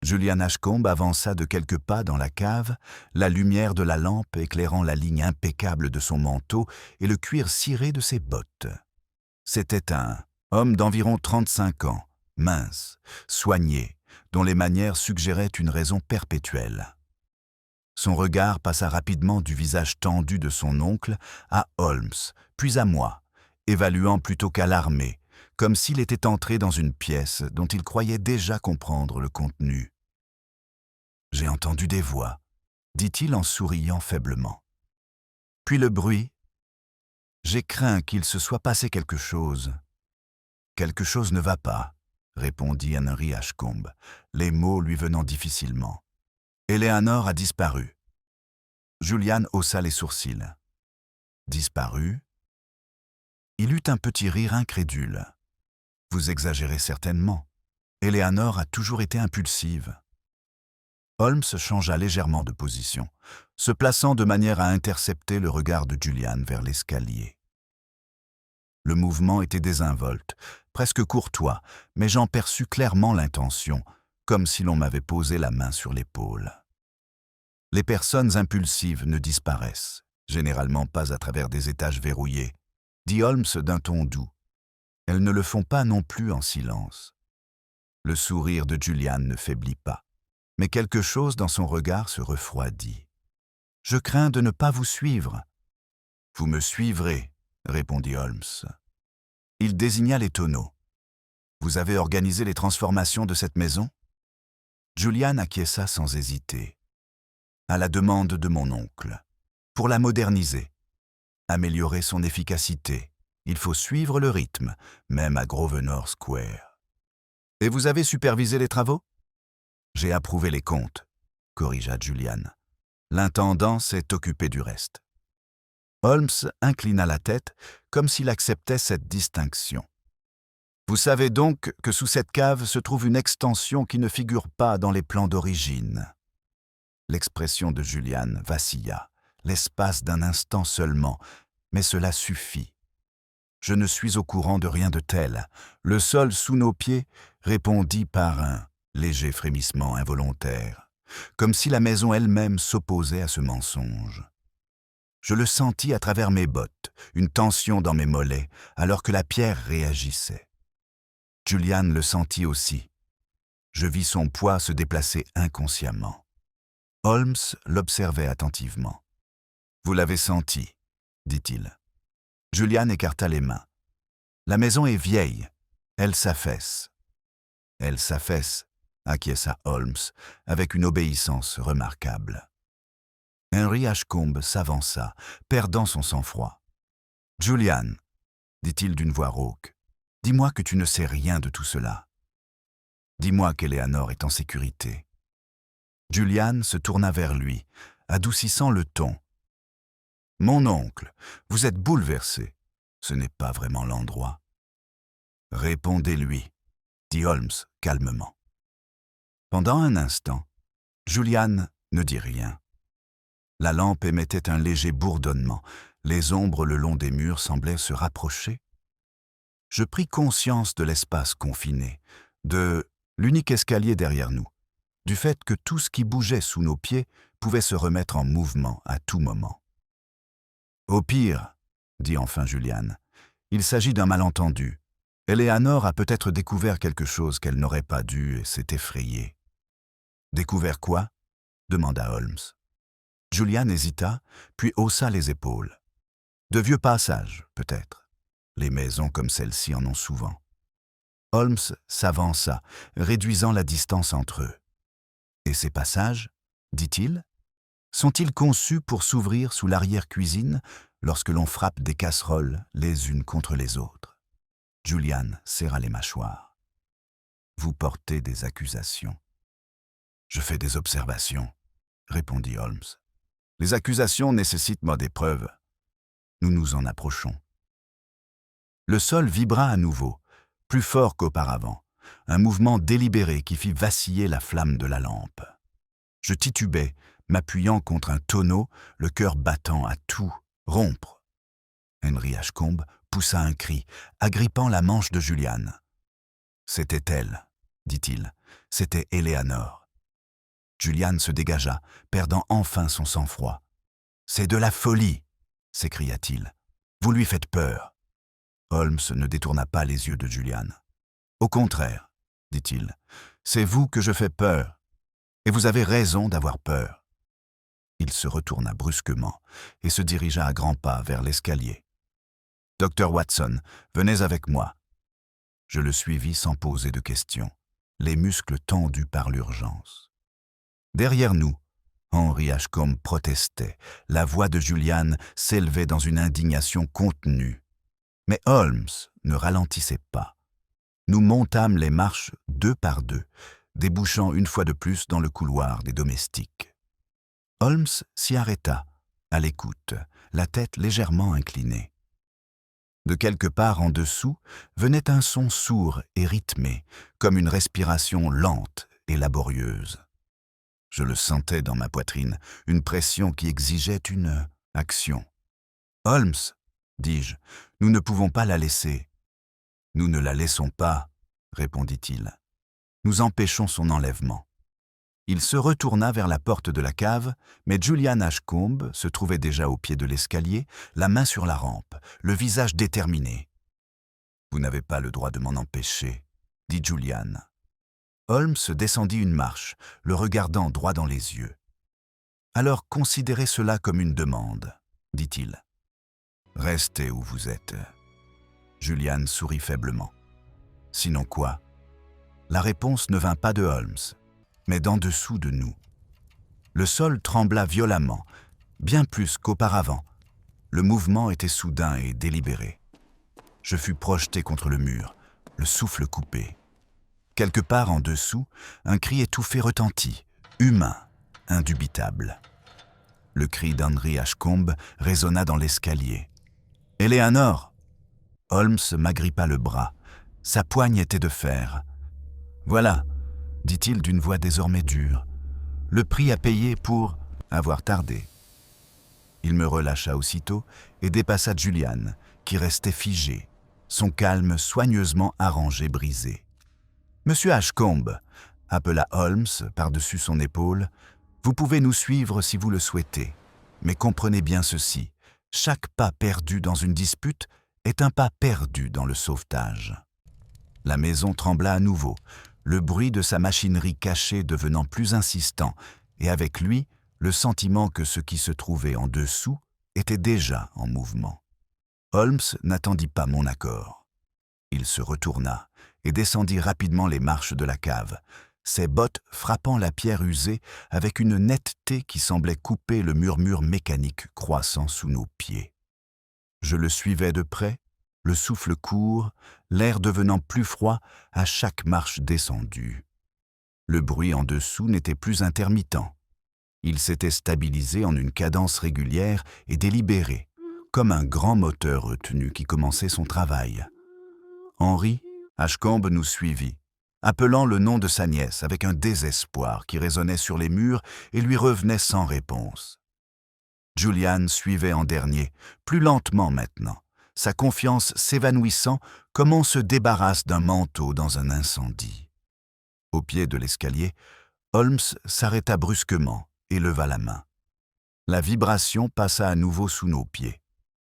Julian Ashcombe avança de quelques pas dans la cave, la lumière de la lampe éclairant la ligne impeccable de son manteau et le cuir ciré de ses bottes. C'était un homme d'environ 35 ans, mince, soigné, dont les manières suggéraient une raison perpétuelle. Son regard passa rapidement du visage tendu de son oncle à Holmes, puis à moi, évaluant plutôt qu'alarmé, comme s'il était entré dans une pièce dont il croyait déjà comprendre le contenu. « J'ai entendu des voix, » dit-il en souriant faiblement. « Puis le bruit. J'ai craint qu'il se soit passé quelque chose. »« Quelque chose ne va pas, » répondit Henry Ashcombe, les mots lui venant difficilement. « Eleanor a disparu. » Julian haussa les sourcils. « Disparu ?» Il eut un petit rire incrédule. « Vous exagérez certainement. Eleanor a toujours été impulsive. » Holmes changea légèrement de position, se plaçant de manière à intercepter le regard de Julian vers l'escalier. Le mouvement était désinvolte, presque courtois, mais j'en perçus clairement l'intention, comme si l'on m'avait posé la main sur l'épaule. Les personnes impulsives ne disparaissent, généralement pas à travers des étages verrouillés, dit Holmes d'un ton doux. Elles ne le font pas non plus en silence. Le sourire de Julian ne faiblit pas, mais quelque chose dans son regard se refroidit. « Je crains de ne pas vous suivre. »« Vous me suivrez, » répondit Holmes. Il désigna les tonneaux. « Vous avez organisé les transformations de cette maison ?» Julian acquiesça sans hésiter. « À la demande de mon oncle. Pour la moderniser. Améliorer son efficacité. Il faut suivre le rythme, même à Grosvenor Square. »« Et vous avez supervisé les travaux ?»« J'ai approuvé les comptes, » corrigea Julian. « L'intendant s'est occupé du reste. » Holmes inclina la tête, comme s'il acceptait cette distinction. « Vous savez donc que sous cette cave se trouve une extension qui ne figure pas dans les plans d'origine. » L'expression de Julian vacilla, l'espace d'un instant seulement, mais cela suffit. « Je ne suis au courant de rien de tel. Le sol sous nos pieds répondit par un léger frémissement involontaire, comme si la maison elle-même s'opposait à ce mensonge. Je le sentis à travers mes bottes, une tension dans mes mollets, alors que la pierre réagissait. Julian le sentit aussi. Je vis son poids se déplacer inconsciemment. Holmes l'observait attentivement. « Vous l'avez senti, » dit-il. Julian écarta les mains. « La maison est vieille, elle s'affaisse. »« Elle s'affaisse, » acquiesça Holmes, avec une obéissance remarquable. Henry Ashcombe s'avança, perdant son sang-froid. « Julian, » dit-il d'une voix rauque, « dis-moi que tu ne sais rien de tout cela. Dis-moi qu'Eleanor est en sécurité. » Julian se tourna vers lui, adoucissant le ton. « Mon oncle, vous êtes bouleversé. Ce n'est pas vraiment l'endroit. »« Répondez-lui, » dit Holmes calmement. Pendant un instant, Julian ne dit rien. La lampe émettait un léger bourdonnement. Les ombres le long des murs semblaient se rapprocher. Je pris conscience de l'espace confiné, de l'unique escalier derrière nous, du fait que tout ce qui bougeait sous nos pieds pouvait se remettre en mouvement à tout moment. « Au pire, » dit enfin Julian, « il s'agit d'un malentendu. Eleanor a peut-être découvert quelque chose qu'elle n'aurait pas dû et s'est effrayée. »« Découvert quoi ?» demanda Holmes. Julian hésita, puis haussa les épaules. De vieux passages, peut-être. Les maisons comme celle-ci en ont souvent. Holmes s'avança, réduisant la distance entre eux. « Et ces passages, dit-il, sont-ils conçus pour s'ouvrir sous l'arrière-cuisine lorsque l'on frappe des casseroles les unes contre les autres ?» Julian serra les mâchoires. « Vous portez des accusations. »« Je fais des observations, » répondit Holmes. « Les accusations nécessitent des preuves. Nous nous en approchons. » Le sol vibra à nouveau, plus fort qu'auparavant, un mouvement délibéré qui fit vaciller la flamme de la lampe. Je titubais, m'appuyant contre un tonneau, le cœur battant à tout rompre. Henry Ashcombe poussa un cri, agrippant la manche de Julian. « C'était elle, » dit-il, « c'était Eleanor. » Julian se dégagea, perdant enfin son sang-froid. « C'est de la folie !» s'écria-t-il. « Vous lui faites peur. » Holmes ne détourna pas les yeux de Julian. « Au contraire, » dit-il, « c'est vous que je fais peur. Et vous avez raison d'avoir peur. » Il se retourna brusquement et se dirigea à grands pas vers l'escalier. « Dr. Watson, venez avec moi. » Je le suivis sans poser de questions, les muscles tendus par l'urgence. Derrière nous, Henry Ashcombe protestait. La voix de Julian s'élevait dans une indignation contenue. Mais Holmes ne ralentissait pas. Nous montâmes les marches deux par deux, débouchant une fois de plus dans le couloir des domestiques. Holmes s'y arrêta, à l'écoute, la tête légèrement inclinée. De quelque part en dessous venait un son sourd et rythmé, comme une respiration lente et laborieuse. Je le sentais dans ma poitrine, une pression qui exigeait une action. « Holmes, dis-je, nous ne pouvons pas la laisser. »« Nous ne la laissons pas, » répondit-il. « Nous empêchons son enlèvement. » Il se retourna vers la porte de la cave, mais Julian Ashcombe se trouvait déjà au pied de l'escalier, la main sur la rampe, le visage déterminé. « Vous n'avez pas le droit de m'en empêcher, » dit Julian. Holmes descendit une marche, le regardant droit dans les yeux. « Alors considérez cela comme une demande, » dit-il. « Restez où vous êtes. » Julian sourit faiblement. « Sinon quoi ?» La réponse ne vint pas de Holmes, mais d'en dessous de nous. Le sol trembla violemment, bien plus qu'auparavant. Le mouvement était soudain et délibéré. Je fus projeté contre le mur, le souffle coupé. Quelque part en dessous, un cri étouffé retentit, humain, indubitable. Le cri d'Henry Ashcombe résonna dans l'escalier. « Eleanor !» Holmes m'agrippa le bras. Sa poigne était de fer. « Voilà !» dit-il d'une voix désormais dure. « Le prix à payer pour avoir tardé. » Il me relâcha aussitôt et dépassa Julian, qui restait figé, son calme soigneusement arrangé brisé. « Monsieur Ashcombe !» appela Holmes par-dessus son épaule, « vous pouvez nous suivre si vous le souhaitez, mais comprenez bien ceci, chaque pas perdu dans une dispute est un pas perdu dans le sauvetage. » La maison trembla à nouveau, le bruit de sa machinerie cachée devenant plus insistant, et avec lui, le sentiment que ce qui se trouvait en dessous était déjà en mouvement. Holmes n'attendit pas mon accord. Il se retourna et descendit rapidement les marches de la cave, ses bottes frappant la pierre usée avec une netteté qui semblait couper le murmure mécanique croissant sous nos pieds. Je le suivais de près, le souffle court, l'air devenant plus froid à chaque marche descendue. Le bruit en dessous n'était plus intermittent. Il s'était stabilisé en une cadence régulière et délibérée, comme un grand moteur retenu qui commençait son travail. Henry Ashcombe nous suivit, appelant le nom de sa nièce avec un désespoir qui résonnait sur les murs et lui revenait sans réponse. Julian suivait en dernier, plus lentement maintenant, sa confiance s'évanouissant comme on se débarrasse d'un manteau dans un incendie. Au pied de l'escalier, Holmes s'arrêta brusquement et leva la main. La vibration passa à nouveau sous nos pieds,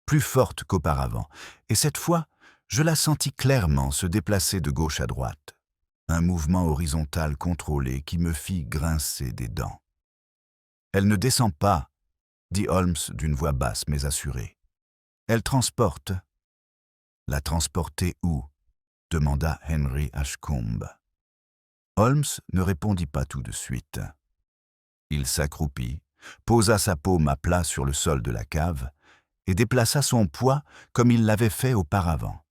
plus forte qu'auparavant, et cette fois, je la sentis clairement se déplacer de gauche à droite. Un mouvement horizontal contrôlé qui me fit grincer des dents. « Elle ne descend pas, » dit Holmes d'une voix basse mais assurée. « Elle transporte. » « La transporter où ?» demanda Henry Ashcombe. Holmes ne répondit pas tout de suite. Il s'accroupit, posa sa paume à plat sur le sol de la cave et déplaça son poids comme il l'avait fait auparavant.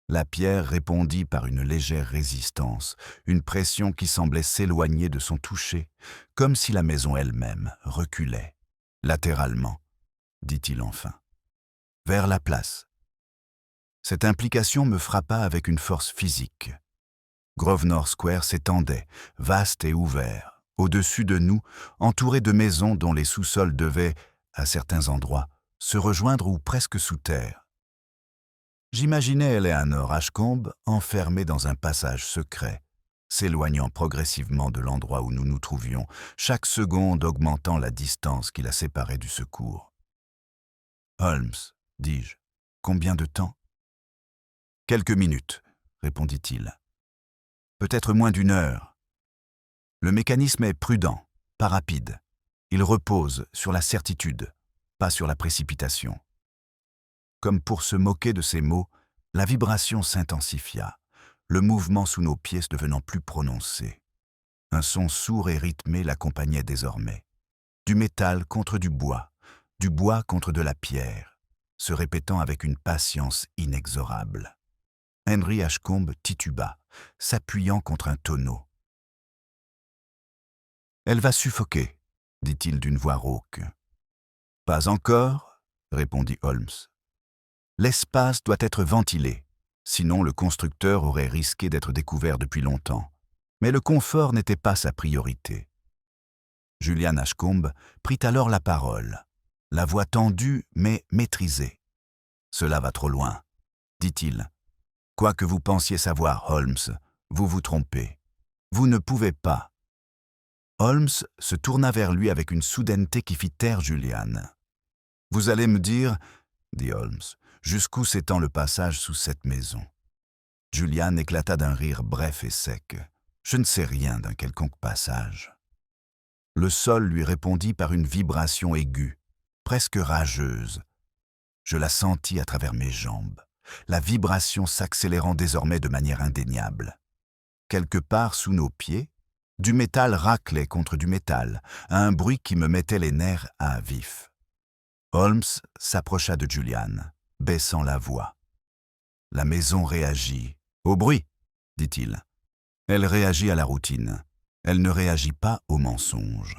La pierre répondit par une légère résistance, une pression qui semblait s'éloigner de son toucher, comme si la maison elle-même reculait, latéralement, dit-il enfin, vers la place. Cette implication me frappa avec une force physique. Grosvenor Square s'étendait, vaste et ouvert, au-dessus de nous, entouré de maisons dont les sous-sols devaient, à certains endroits, se rejoindre ou presque sous terre. J'imaginais Eleanor Ashcombe enfermée dans un passage secret, s'éloignant progressivement de l'endroit où nous nous trouvions, chaque seconde augmentant la distance qui la séparait du secours. « Holmes, dis-je, combien de temps ?»« Quelques minutes, » répondit-il. « Peut-être moins d'1 heure. Le mécanisme est prudent, pas rapide. Il repose sur la certitude, pas sur la précipitation. » Comme pour se moquer de ces mots, la vibration s'intensifia, le mouvement sous nos pieds devenant plus prononcé. Un son sourd et rythmé l'accompagnait désormais. Du métal contre du bois contre de la pierre, se répétant avec une patience inexorable. Henry Ashcombe tituba, s'appuyant contre un tonneau. « Elle va suffoquer, » dit-il d'une voix rauque. « Pas encore, » répondit Holmes. « L'espace doit être ventilé, sinon le constructeur aurait risqué d'être découvert depuis longtemps. Mais le confort n'était pas sa priorité. » Julian Ashcombe prit alors la parole, la voix tendue mais maîtrisée. « Cela va trop loin, » dit-il. « Quoi que vous pensiez savoir, Holmes, vous vous trompez. Vous ne pouvez pas. » Holmes se tourna vers lui avec une soudaineté qui fit taire Julian. « Vous allez me dire, » dit Holmes, « jusqu'où s'étend le passage sous cette maison. » Julian éclata d'un rire bref et sec. « Je ne sais rien d'un quelconque passage. » Le sol lui répondit par une vibration aiguë, presque rageuse. Je la sentis à travers mes jambes, la vibration s'accélérant désormais de manière indéniable. Quelque part sous nos pieds, du métal raclait contre du métal, à un bruit qui me mettait les nerfs à vif. Holmes s'approcha de Julian, baissant la voix. « La maison réagit. Au bruit, dit-il. Elle réagit à la routine. Elle ne réagit pas au mensonge.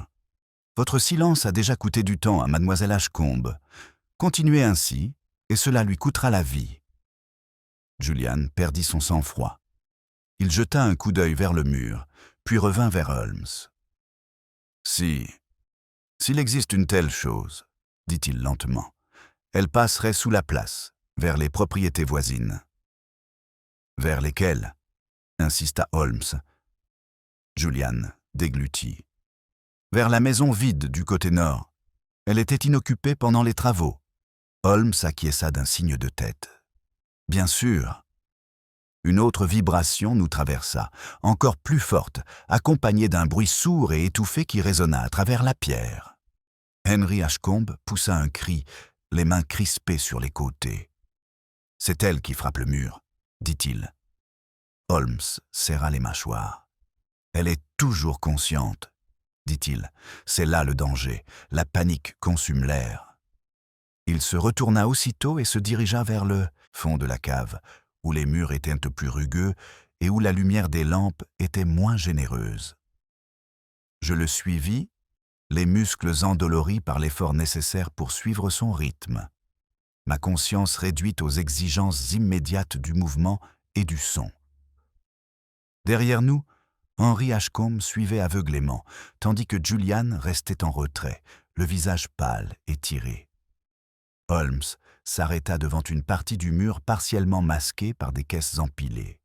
Votre silence a déjà coûté du temps à mademoiselle Ashcombe. Continuez ainsi, et cela lui coûtera la vie. » Julian perdit son sang-froid. Il jeta un coup d'œil vers le mur, puis revint vers Holmes. « S'il existe une telle chose, dit-il lentement, elle passerait sous la place, vers les propriétés voisines. »« Vers lesquelles ?» insista Holmes. Julian déglutit. « Vers la maison vide du côté nord. Elle était inoccupée pendant les travaux. » Holmes acquiesça d'un signe de tête. « Bien sûr. » Une autre vibration nous traversa, encore plus forte, accompagnée d'un bruit sourd et étouffé qui résonna à travers la pierre. Henry Ashcombe poussa un cri, les mains crispées sur les côtés. « C'est elle qui frappe le mur, » dit-il. Holmes serra les mâchoires. « Elle est toujours consciente, » dit-il. « C'est là le danger, la panique consume l'air. » Il se retourna aussitôt et se dirigea vers le fond de la cave, où les murs étaient un peu plus rugueux et où la lumière des lampes était moins généreuse. Je le suivis, les muscles endoloris par l'effort nécessaire pour suivre son rythme, ma conscience réduite aux exigences immédiates du mouvement et du son. Derrière nous, Henry Ashcombe suivait aveuglément, tandis que Julian restait en retrait, le visage pâle et tiré. Holmes s'arrêta devant une partie du mur partiellement masquée par des caisses empilées.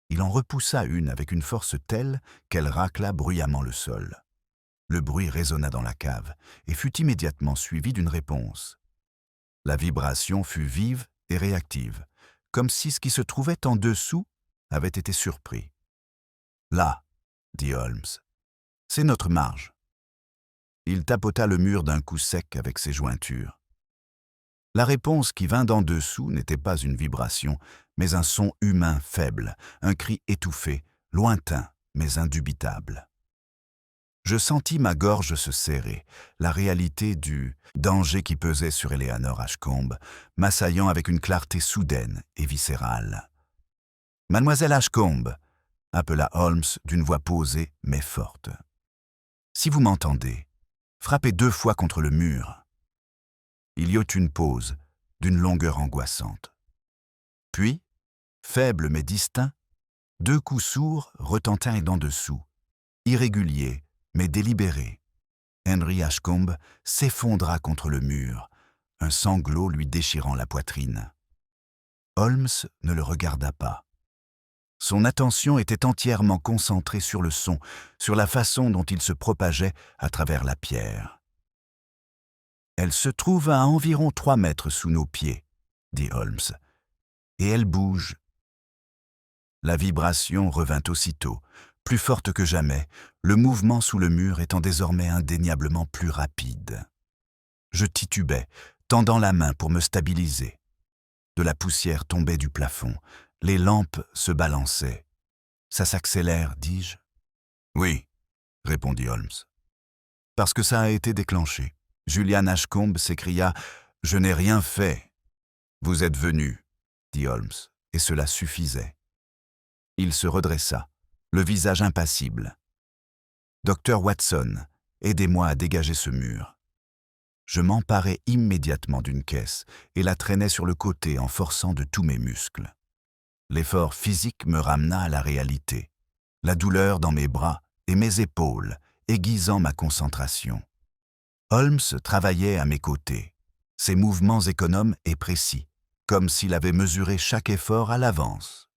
Il en repoussa une avec une force telle qu'elle racla bruyamment le sol. Le bruit résonna dans la cave et fut immédiatement suivi d'une réponse. La vibration fut vive et réactive, comme si ce qui se trouvait en dessous avait été surpris. « Là, » dit Holmes, « c'est notre marge. » Il tapota le mur d'un coup sec avec ses jointures. La réponse qui vint d'en dessous n'était pas une vibration, mais un son humain faible, un cri étouffé, lointain, mais indubitable. Je sentis ma gorge se serrer, la réalité du danger qui pesait sur Eleanor Ashcombe, m'assaillant avec une clarté soudaine et viscérale. « Mademoiselle Ashcombe !» appela Holmes d'une voix posée mais forte. « Si vous m'entendez, frappez 2 fois contre le mur. » Il y eut une pause, d'une longueur angoissante. Puis, faible mais distinct, 2 coups sourds retentirent d'en dessous, irréguliers mais délibérés. Henry Ashcombe s'effondra contre le mur, un sanglot lui déchirant la poitrine. Holmes ne le regarda pas. Son attention était entièrement concentrée sur le son, sur la façon dont il se propageait à travers la pierre. « Elle se trouve à environ 3 mètres sous nos pieds, » dit Holmes, « et elle bouge. » La vibration revint aussitôt, plus forte que jamais, le mouvement sous le mur étant désormais indéniablement plus rapide. Je titubais, tendant la main pour me stabiliser. De la poussière tombait du plafond, les lampes se balançaient. « Ça s'accélère, dis-je. »« Oui, » répondit Holmes. « Parce que ça a été déclenché. » Julian Ashcombe s'écria « Je n'ai rien fait. »« Vous êtes venu, » dit Holmes, et cela suffisait. Il se redressa, le visage impassible. « Docteur Watson, aidez-moi à dégager ce mur. » Je m'emparai immédiatement d'une caisse et la traînai sur le côté en forçant de tous mes muscles. L'effort physique me ramena à la réalité, la douleur dans mes bras et mes épaules, aiguisant ma concentration. Holmes travaillait à mes côtés, ses mouvements économes et précis, comme s'il avait mesuré chaque effort à l'avance.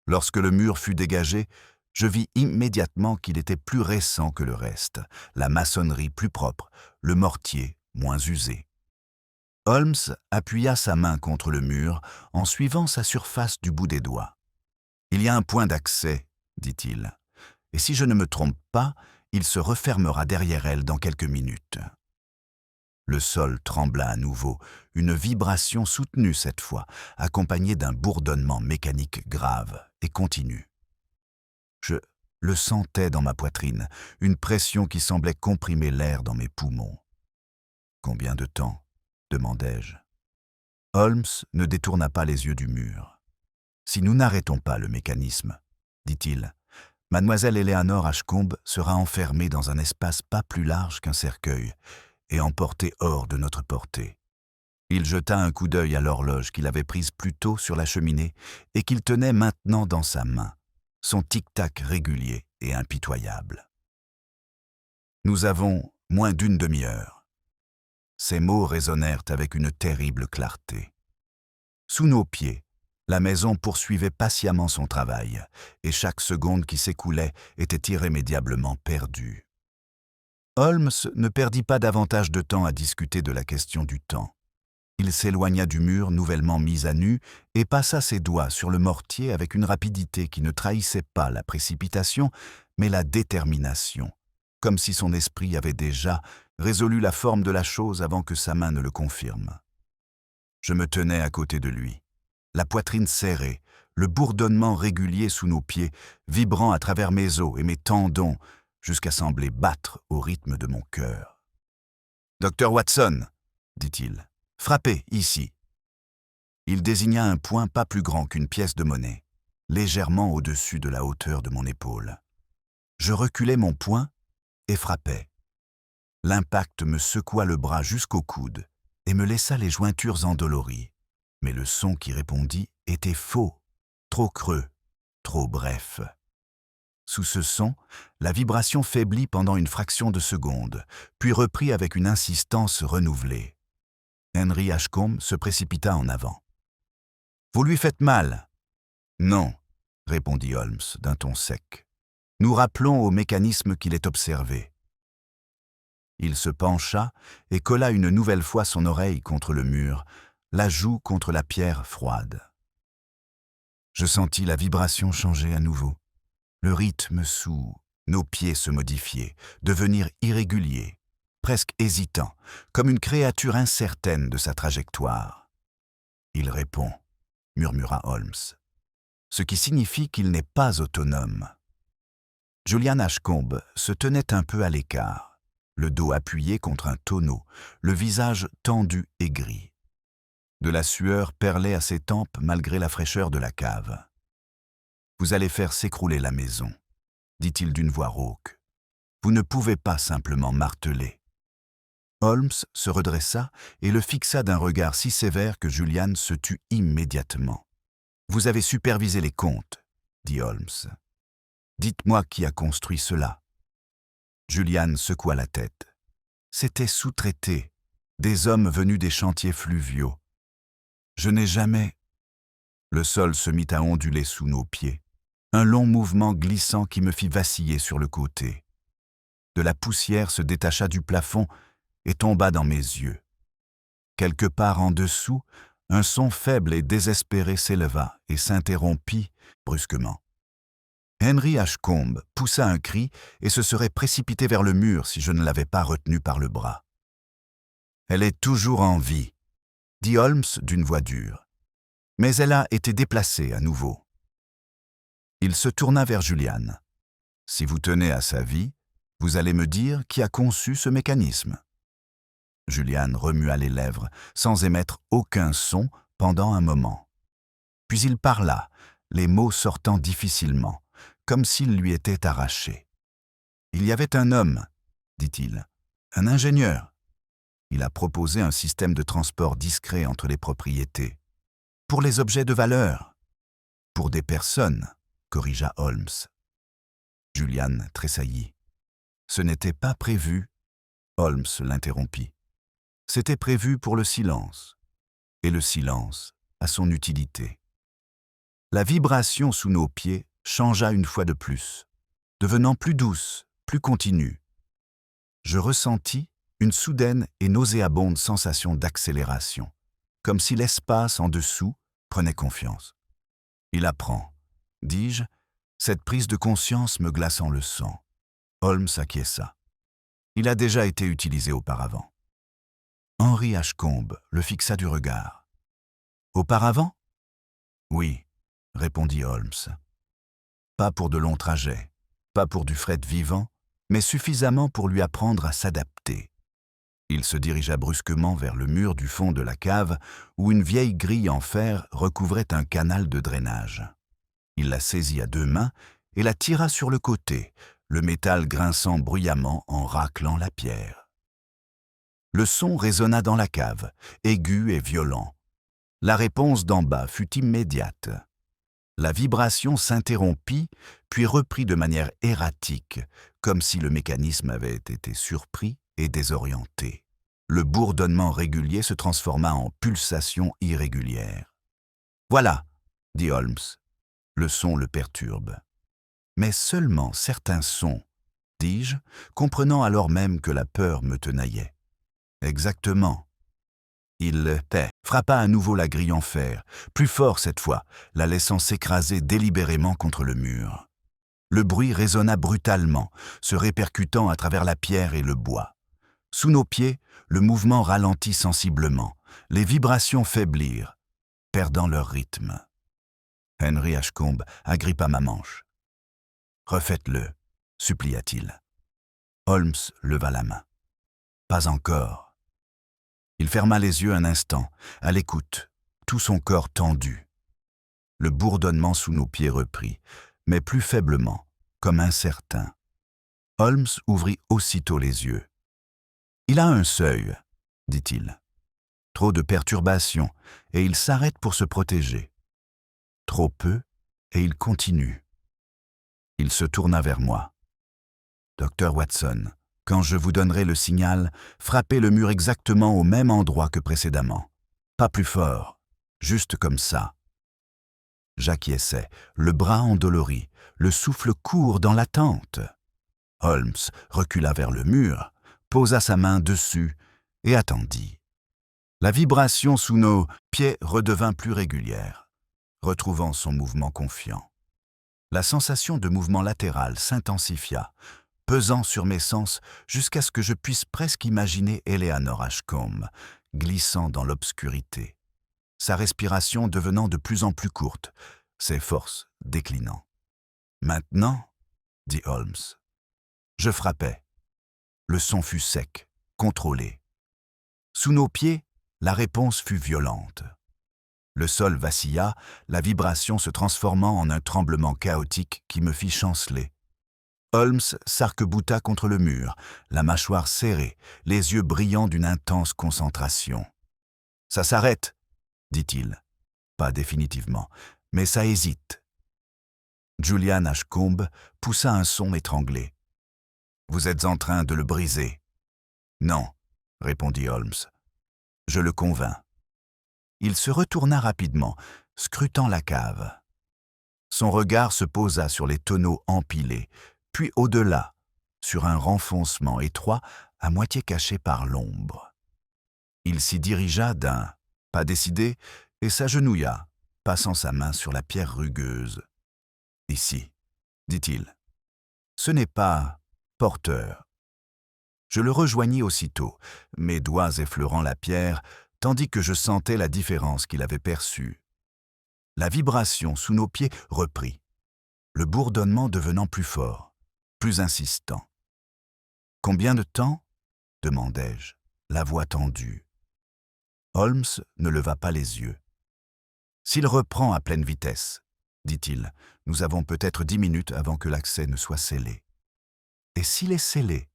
Lorsque le mur fut dégagé, je vis immédiatement qu'il était plus récent que le reste, la maçonnerie plus propre, le mortier moins usé. Holmes appuya sa main contre le mur en suivant sa surface du bout des doigts. « Il y a un point d'accès, » dit-il, « et si je ne me trompe pas, il se refermera derrière elle dans quelques minutes. » Le sol trembla à nouveau, une vibration soutenue cette fois, accompagnée d'un bourdonnement mécanique grave et continu. Je le sentais dans ma poitrine, une pression qui semblait comprimer l'air dans mes poumons. « Combien de temps ?» demandai-je. Holmes ne détourna pas les yeux du mur. « Si nous n'arrêtons pas le mécanisme, dit-il, Mademoiselle Eleanor Ashcombe sera enfermée dans un espace pas plus large qu'un cercueil et emportée hors de notre portée. » Il jeta un coup d'œil à l'horloge qu'il avait prise plus tôt sur la cheminée et qu'il tenait maintenant dans sa main, son tic-tac régulier et impitoyable. « Nous avons moins d'1 demi-heure. » Ces mots résonnèrent avec une terrible clarté. Sous nos pieds, la maison poursuivait patiemment son travail, et chaque seconde qui s'écoulait était irrémédiablement perdue. Holmes ne perdit pas davantage de temps à discuter de la question du temps. Il s'éloigna du mur nouvellement mis à nu et passa ses doigts sur le mortier avec une rapidité qui ne trahissait pas la précipitation, mais la détermination, comme si son esprit avait déjà résolu la forme de la chose avant que sa main ne le confirme. Je me tenais à côté de lui, la poitrine serrée, le bourdonnement régulier sous nos pieds, vibrant à travers mes os et mes tendons, jusqu'à sembler battre au rythme de mon cœur. « Docteur Watson, » dit-il, « frappez ici. » Il désigna un point pas plus grand qu'une pièce de monnaie, légèrement au-dessus de la hauteur de mon épaule. Je reculai mon poing et frappai. L'impact me secoua le bras jusqu'au coude et me laissa les jointures endolories. Mais le son qui répondit était faux, trop creux, trop bref. Sous ce son, la vibration faiblit pendant une fraction de seconde, puis reprit avec une insistance renouvelée. Henry Ashcombe se précipita en avant. « Vous lui faites mal ?»« Non, » répondit Holmes d'un ton sec. « Nous rappelons au mécanisme qu'il est observé. » Il se pencha et colla une nouvelle fois son oreille contre le mur, la joue contre la pierre froide. Je sentis la vibration changer à nouveau, le rythme sous nos pieds se modifier, devenir irrégulier, presque hésitant, comme une créature incertaine de sa trajectoire. « Il répond », murmura Holmes, ce qui signifie qu'il n'est pas autonome. Julian Ashcombe se tenait un peu à l'écart, le dos appuyé contre un tonneau, le visage tendu et gris. De la sueur perlait à ses tempes malgré la fraîcheur de la cave. « Vous allez faire s'écrouler la maison », dit-il d'une voix rauque. « Vous ne pouvez pas simplement marteler. » Holmes se redressa et le fixa d'un regard si sévère que Julian se tut immédiatement. « Vous avez supervisé les comptes, » dit Holmes. « Dites-moi qui a construit cela. » Julian secoua la tête. « C'était sous-traité, des hommes venus des chantiers fluviaux. Je n'ai jamais... » Le sol se mit à onduler sous nos pieds, un long mouvement glissant qui me fit vaciller sur le côté. De la poussière se détacha du plafond et tomba dans mes yeux. Quelque part en dessous, un son faible et désespéré s'éleva et s'interrompit brusquement. Henry Ashcombe poussa un cri et se serait précipité vers le mur si je ne l'avais pas retenu par le bras. « Elle est toujours en vie », dit Holmes d'une voix dure. « Mais elle a été déplacée à nouveau. » Il se tourna vers Julian. « Si vous tenez à sa vie, vous allez me dire qui a conçu ce mécanisme. » Julian remua les lèvres, sans émettre aucun son pendant un moment. Puis il parla, les mots sortant difficilement, comme s'ils lui étaient arrachés. « Il y avait un homme, dit-il, un ingénieur. Il a proposé un système de transport discret entre les propriétés. Pour les objets de valeur. Pour des personnes, corrigea Holmes. Julian tressaillit. « Ce n'était pas prévu. » Holmes l'interrompit. « C'était prévu pour le silence. Et le silence a son utilité. » La vibration sous nos pieds changea une fois de plus, devenant plus douce, plus continue. Je ressentis une soudaine et nauséabonde sensation d'accélération, comme si l'espace en dessous prenait confiance. « Il apprend, » dis-je, cette prise de conscience me glaçant le sang. Holmes acquiesça. « Il a déjà été utilisé auparavant. » Henry Ashcombe le fixa du regard. « Auparavant ?»« Oui, » répondit Holmes. « Pas pour de longs trajets, pas pour du fret vivant, mais suffisamment pour lui apprendre à s'adapter. » Il se dirigea brusquement vers le mur du fond de la cave où une vieille grille en fer recouvrait un canal de drainage. Il la saisit à deux mains et la tira sur le côté, le métal grinçant bruyamment en raclant la pierre. Le son résonna dans la cave, aigu et violent. La réponse d'en bas fut immédiate. La vibration s'interrompit, puis reprit de manière erratique, comme si le mécanisme avait été surpris et désorienté. Le bourdonnement régulier se transforma en pulsation irrégulière. « Voilà », dit Holmes. Le son le perturbe. « Mais seulement certains sons, dis-je, comprenant alors même que la peur me tenaillait. »« Exactement. » Il frappa à nouveau la grille en fer, plus fort cette fois, la laissant s'écraser délibérément contre le mur. Le bruit résonna brutalement, se répercutant à travers la pierre et le bois. Sous nos pieds, le mouvement ralentit sensiblement, les vibrations faiblirent, perdant leur rythme. Henry Ashcombe agrippa ma manche. « Refaites-le », supplia-t-il. Holmes leva la main. « Pas encore. » Il ferma les yeux un instant, à l'écoute, tout son corps tendu. Le bourdonnement sous nos pieds reprit, mais plus faiblement, comme incertain. Holmes ouvrit aussitôt les yeux. « Il a un seuil, » dit-il. « Trop de perturbations, et il s'arrête pour se protéger. Trop peu, et il continue. » Il se tourna vers moi. « Docteur Watson, quand je vous donnerai le signal, frappez le mur exactement au même endroit que précédemment. Pas plus fort, juste comme ça. » J'acquiesçai, le bras endolori, le souffle court dans l'attente. Holmes recula vers le mur, posa sa main dessus et attendit. La vibration sous nos pieds redevint plus régulière, retrouvant son mouvement confiant. La sensation de mouvement latéral s'intensifia, pesant sur mes sens jusqu'à ce que je puisse presque imaginer Eleanor Ashcombe glissant dans l'obscurité, sa respiration devenant de plus en plus courte, ses forces déclinant. « Maintenant, » dit Holmes. Je frappais. Le son fut sec, contrôlé. Sous nos pieds, la réponse fut violente. Le sol vacilla, la vibration se transformant en un tremblement chaotique qui me fit chanceler. Holmes s'arc-bouta contre le mur, la mâchoire serrée, les yeux brillants d'une intense concentration. « Ça s'arrête !» dit-il. Pas définitivement, mais ça hésite. Julian Ashcombe poussa un son étranglé. « Vous êtes en train de le briser. »« Non, » répondit Holmes. Je le convins. Il se retourna rapidement, scrutant la cave. Son regard se posa sur les tonneaux empilés, puis au-delà, sur un renfoncement étroit à moitié caché par l'ombre. Il s'y dirigea d'un pas décidé et s'agenouilla, passant sa main sur la pierre rugueuse. « Ici, » dit-il. « Ce n'est pas porteur. » Je le rejoignis aussitôt, mes doigts effleurant la pierre, tandis que je sentais la différence qu'il avait perçue. La vibration sous nos pieds reprit, le bourdonnement devenant plus fort, plus insistant. « Combien de temps ?» demandai-je, la voix tendue. Holmes ne leva pas les yeux. « S'il reprend à pleine vitesse, » dit-il, « nous avons peut-être 10 minutes avant que l'accès ne soit scellé. »« Et s'il est scellé ?»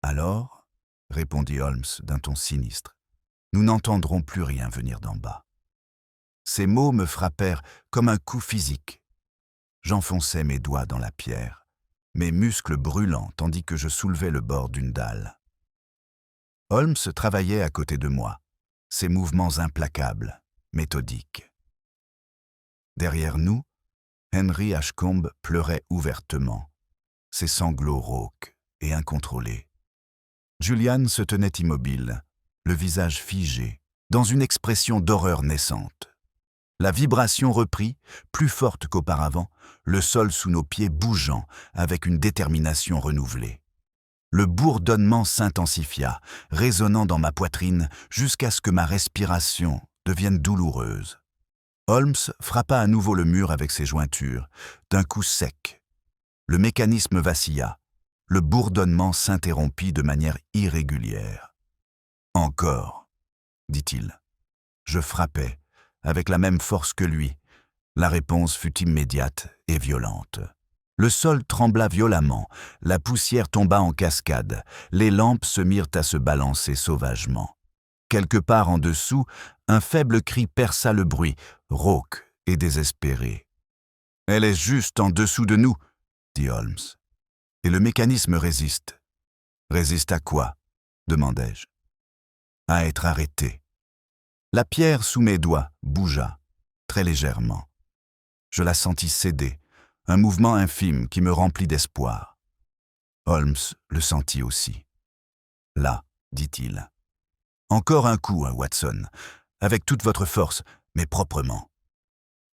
Alors, répondit Holmes d'un ton sinistre, nous n'entendrons plus rien venir d'en bas. Ces mots me frappèrent comme un coup physique. J'enfonçai mes doigts dans la pierre, mes muscles brûlants tandis que je soulevais le bord d'une dalle. Holmes travaillait à côté de moi, ses mouvements implacables, méthodiques. Derrière nous, Henry Ashcombe pleurait ouvertement, ses sanglots rauques et incontrôlés. Julian se tenait immobile, le visage figé, dans une expression d'horreur naissante. La vibration reprit, plus forte qu'auparavant, le sol sous nos pieds bougeant avec une détermination renouvelée. Le bourdonnement s'intensifia, résonnant dans ma poitrine jusqu'à ce que ma respiration devienne douloureuse. Holmes frappa à nouveau le mur avec ses jointures, d'un coup sec. Le mécanisme vacilla. Le bourdonnement s'interrompit de manière irrégulière. « Encore » dit-il. Je frappais, avec la même force que lui. La réponse fut immédiate et violente. Le sol trembla violemment, la poussière tomba en cascade, les lampes se mirent à se balancer sauvagement. Quelque part en dessous, un faible cri perça le bruit, rauque et désespéré. « Elle est juste en dessous de nous » dit Holmes. « Et le mécanisme résiste. »« Résiste à quoi ?» demandai-je. « À être arrêté. » La pierre sous mes doigts bougea, très légèrement. Je la sentis céder, un mouvement infime qui me remplit d'espoir. Holmes le sentit aussi. « Là, » dit-il. « Encore un coup, Watson, avec toute votre force, mais proprement. »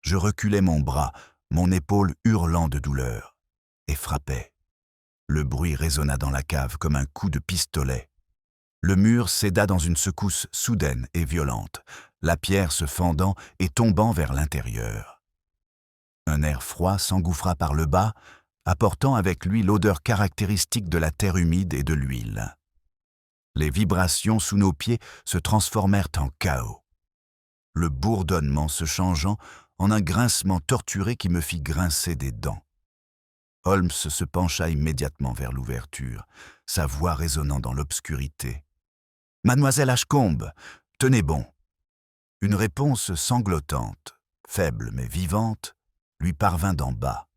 Je reculai mon bras, mon épaule hurlant de douleur, et frappai. Le bruit résonna dans la cave comme un coup de pistolet. Le mur céda dans une secousse soudaine et violente, la pierre se fendant et tombant vers l'intérieur. Un air froid s'engouffra par le bas, apportant avec lui l'odeur caractéristique de la terre humide et de l'huile. Les vibrations sous nos pieds se transformèrent en chaos. Le bourdonnement se changeant en un grincement torturé qui me fit grincer des dents. Holmes se pencha immédiatement vers l'ouverture, sa voix résonnant dans l'obscurité. « Mademoiselle Ashcombe, tenez bon !» Une réponse sanglotante, faible mais vivante, lui parvint d'en bas.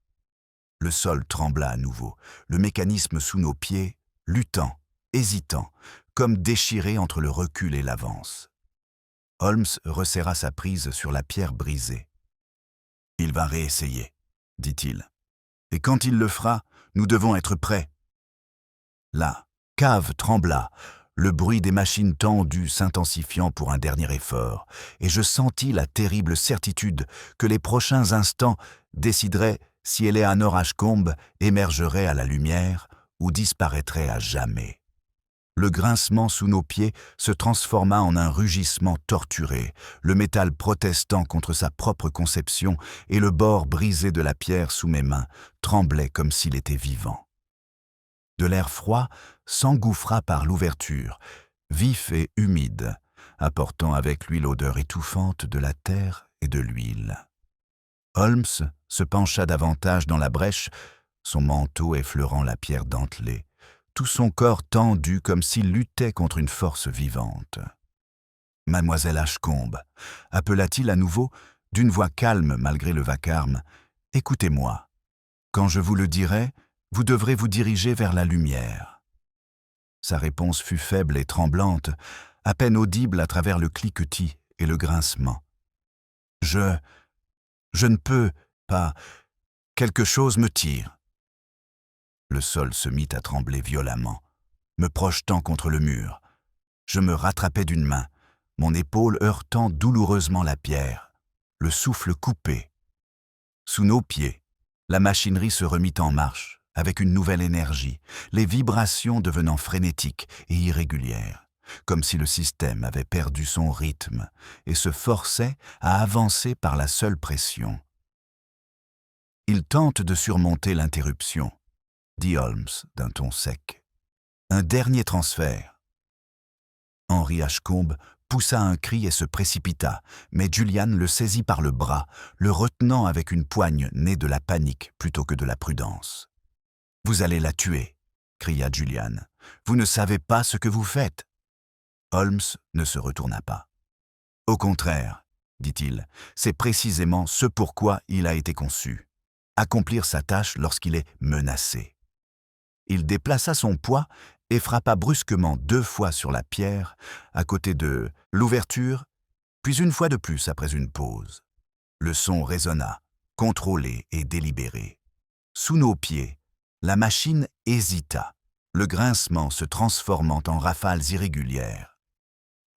Le sol trembla à nouveau, le mécanisme sous nos pieds, luttant, hésitant, comme déchiré entre le recul et l'avance. Holmes resserra sa prise sur la pierre brisée. « Il va réessayer, » dit-il. « Et quand il le fera, nous devons être prêts. » La cave trembla, le bruit des machines tendues s'intensifiant pour un dernier effort, et je sentis la terrible certitude que les prochains instants décideraient si Eleanor Ashcombe émergerait à la lumière ou disparaîtrait à jamais. Le grincement sous nos pieds se transforma en un rugissement torturé, le métal protestant contre sa propre conception et le bord brisé de la pierre sous mes mains tremblait comme s'il était vivant. De l'air froid s'engouffra par l'ouverture, vif et humide, apportant avec lui l'odeur étouffante de la terre et de l'huile. Holmes se pencha davantage dans la brèche, son manteau effleurant la pierre dentelée, tout son corps tendu comme s'il luttait contre une force vivante. « Mademoiselle Ashcombe » appela-t-il à nouveau, d'une voix calme malgré le vacarme, « écoutez-moi. Quand je vous le dirai, vous devrez vous diriger vers la lumière. » Sa réponse fut faible et tremblante, à peine audible à travers le cliquetis et le grincement. « Je ne peux pas. Quelque chose me tire. » Le sol se mit à trembler violemment, me projetant contre le mur. Je me rattrapais d'une main, mon épaule heurtant douloureusement la pierre, le souffle coupé. Sous nos pieds, la machinerie se remit en marche, avec une nouvelle énergie, les vibrations devenant frénétiques et irrégulières, comme si le système avait perdu son rythme et se forçait à avancer par la seule pression. « Il tente de surmonter l'interruption, » dit Holmes d'un ton sec. « Un dernier transfert. » Henry Ashcombe poussa un cri et se précipita, mais Julian le saisit par le bras, le retenant avec une poigne née de la panique plutôt que de la prudence. « Vous allez la tuer, » cria Julian. « Vous ne savez pas ce que vous faites. » Holmes ne se retourna pas. « Au contraire, » dit-il, « c'est précisément ce pourquoi il a été conçu. Accomplir sa tâche lorsqu'il est menacé. » Il déplaça son poids et frappa brusquement 2 fois sur la pierre, à côté de l'ouverture, puis une fois de plus après une pause. Le son résonna, contrôlé et délibéré. Sous nos pieds, la machine hésita, le grincement se transformant en rafales irrégulières.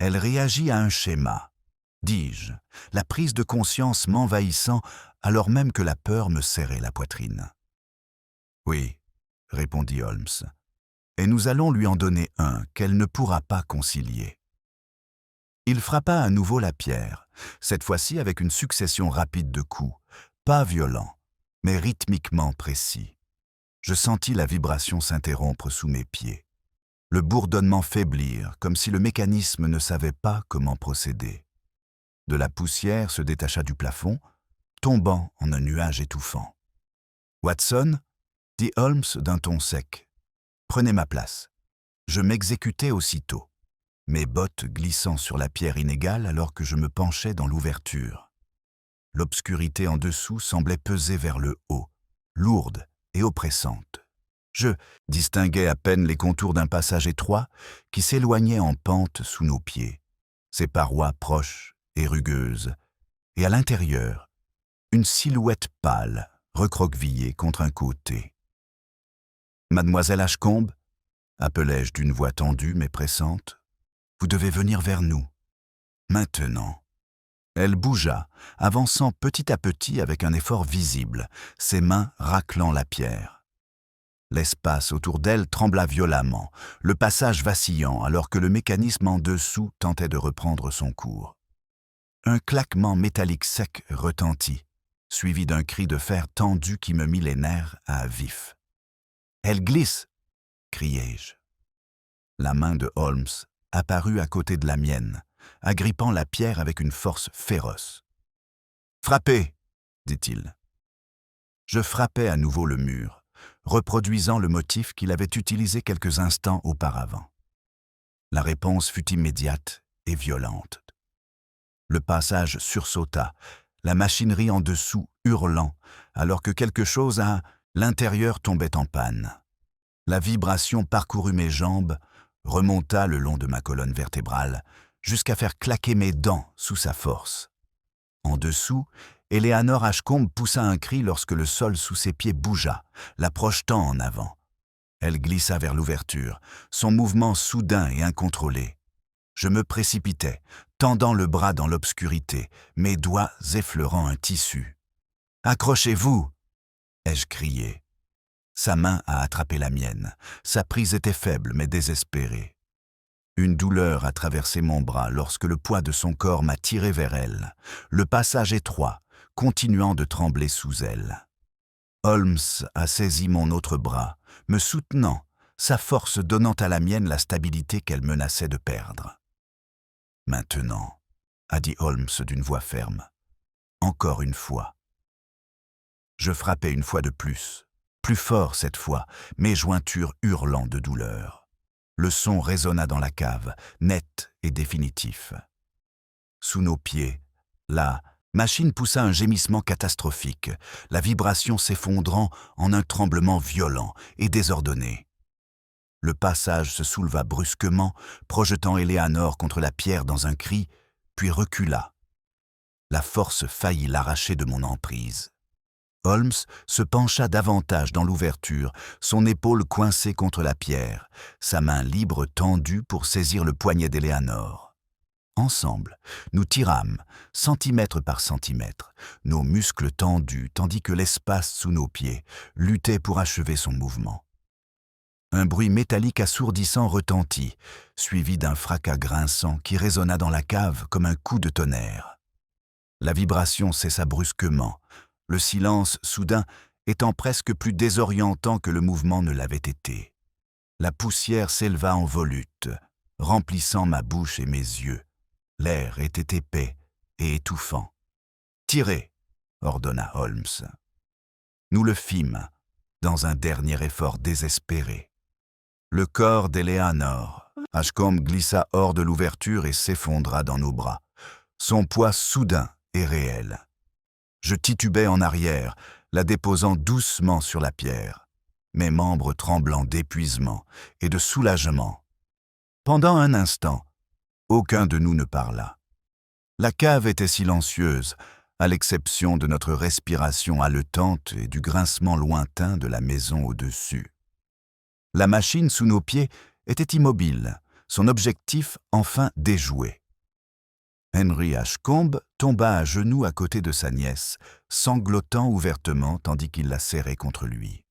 Elle réagit à un schéma, dis-je, la prise de conscience m'envahissant alors même que la peur me serrait la poitrine. « Oui, » répondit Holmes, « et nous allons lui en donner un qu'elle ne pourra pas concilier. » Il frappa à nouveau la pierre, cette fois-ci avec une succession rapide de coups, pas violents, mais rythmiquement précis. Je sentis la vibration s'interrompre sous mes pieds, le bourdonnement faiblir, comme si le mécanisme ne savait pas comment procéder. De la poussière se détacha du plafond, tombant en un nuage étouffant. « Watson » dit Holmes d'un ton sec. « Prenez ma place. » Je m'exécutai aussitôt, mes bottes glissant sur la pierre inégale alors que je me penchais dans l'ouverture. L'obscurité en dessous semblait peser vers le haut, lourde et oppressante. Je distinguais à peine les contours d'un passage étroit qui s'éloignait en pente sous nos pieds, ses parois proches et rugueuses, et à l'intérieur, une silhouette pâle, recroquevillée contre un côté. « Mademoiselle Ashcombe » appelai-je d'une voix tendue mais pressante, « vous devez venir vers nous. Maintenant. » Elle bougea, avançant petit à petit avec un effort visible, ses mains raclant la pierre. L'espace autour d'elle trembla violemment, le passage vacillant alors que le mécanisme en dessous tentait de reprendre son cours. Un claquement métallique sec retentit, suivi d'un cri de fer tendu qui me mit les nerfs à vif. « Elle glisse !» criai-je. La main de Holmes apparut à côté de la mienne, agrippant la pierre avec une force féroce. « Frappez !» dit-il. Je frappai à nouveau le mur, reproduisant le motif qu'il avait utilisé quelques instants auparavant. La réponse fut immédiate et violente. Le passage sursauta, la machinerie en dessous hurlant, alors que quelque chose à l'intérieur tombait en panne. La vibration parcourut mes jambes, remonta le long de ma colonne vertébrale, jusqu'à faire claquer mes dents sous sa force. En dessous, Eleanor Ashcombe poussa un cri lorsque le sol sous ses pieds bougea, la projetant en avant. Elle glissa vers l'ouverture, son mouvement soudain et incontrôlé. Je me précipitai, tendant le bras dans l'obscurité, mes doigts effleurant un tissu. « Accrochez-vous !» ai-je crié. Sa main a attrapé la mienne. Sa prise était faible mais désespérée. Une douleur a traversé mon bras lorsque le poids de son corps m'a tiré vers elle, le passage étroit, continuant de trembler sous elle. Holmes a saisi mon autre bras, me soutenant, sa force donnant à la mienne la stabilité qu'elle menaçait de perdre. « Maintenant », a dit Holmes d'une voix ferme, « encore une fois. » Je frappai une fois de plus fort cette fois, mes jointures hurlant de douleur. Le son résonna dans la cave, net et définitif. Sous nos pieds, la machine poussa un gémissement catastrophique, la vibration s'effondrant en un tremblement violent et désordonné. Le passage se souleva brusquement, projetant Eleanor contre la pierre dans un cri, puis recula. La force faillit l'arracher de mon emprise. Holmes se pencha davantage dans l'ouverture, son épaule coincée contre la pierre, sa main libre tendue pour saisir le poignet d'Eleanor. Ensemble, nous tirâmes, centimètre par centimètre, nos muscles tendus tandis que l'espace sous nos pieds luttait pour achever son mouvement. Un bruit métallique assourdissant retentit, suivi d'un fracas grinçant qui résonna dans la cave comme un coup de tonnerre. La vibration cessa brusquement, le silence soudain étant presque plus désorientant que le mouvement ne l'avait été. La poussière s'éleva en volute, remplissant ma bouche et mes yeux. L'air était épais et étouffant. « Tirez !» ordonna Holmes. Nous le fîmes, dans un dernier effort désespéré. Le corps d'Eleanor, Ashcombe glissa hors de l'ouverture et s'effondra dans nos bras. Son poids soudain et réel. Je titubais en arrière, la déposant doucement sur la pierre, mes membres tremblant d'épuisement et de soulagement. Pendant un instant, aucun de nous ne parla. La cave était silencieuse, à l'exception de notre respiration haletante et du grincement lointain de la maison au-dessus. La machine sous nos pieds était immobile, son objectif enfin déjoué. Henry Ashcombe tomba à genoux à côté de sa nièce, sanglotant ouvertement tandis qu'il la serrait contre lui.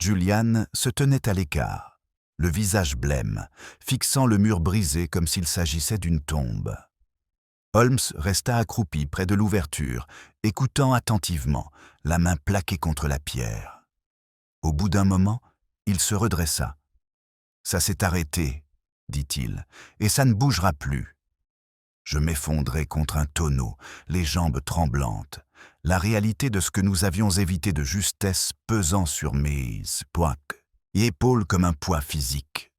Julian se tenait à l'écart, le visage blême, fixant le mur brisé comme s'il s'agissait d'une tombe. Holmes resta accroupi près de l'ouverture, écoutant attentivement, la main plaquée contre la pierre. Au bout d'un moment, il se redressa. « Ça s'est arrêté, » dit-il, « et ça ne bougera plus. » Je m'effondrais contre un tonneau, les jambes tremblantes, la réalité de ce que nous avions évité de justesse pesant sur mes poids et épaules comme un poids physique.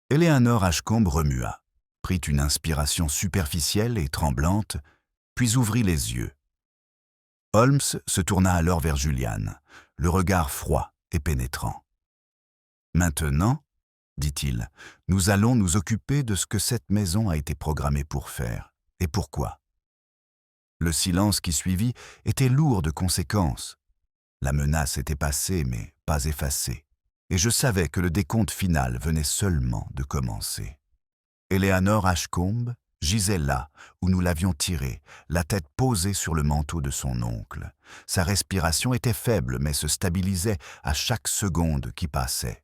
Eleanor Ashcombe remua, prit une inspiration superficielle et tremblante, puis ouvrit les yeux. Holmes se tourna alors vers Julian, le regard froid et pénétrant. « Maintenant, dit-il, nous allons nous occuper de ce que cette maison a été programmée pour faire, et pourquoi. » Le silence qui suivit était lourd de conséquences. La menace était passée, mais pas effacée, et je savais que le décompte final venait seulement de commencer. Eleanor Ashcombe gisait là où nous l'avions tirée, la tête posée sur le manteau de son oncle. Sa respiration était faible, mais se stabilisait à chaque seconde qui passait.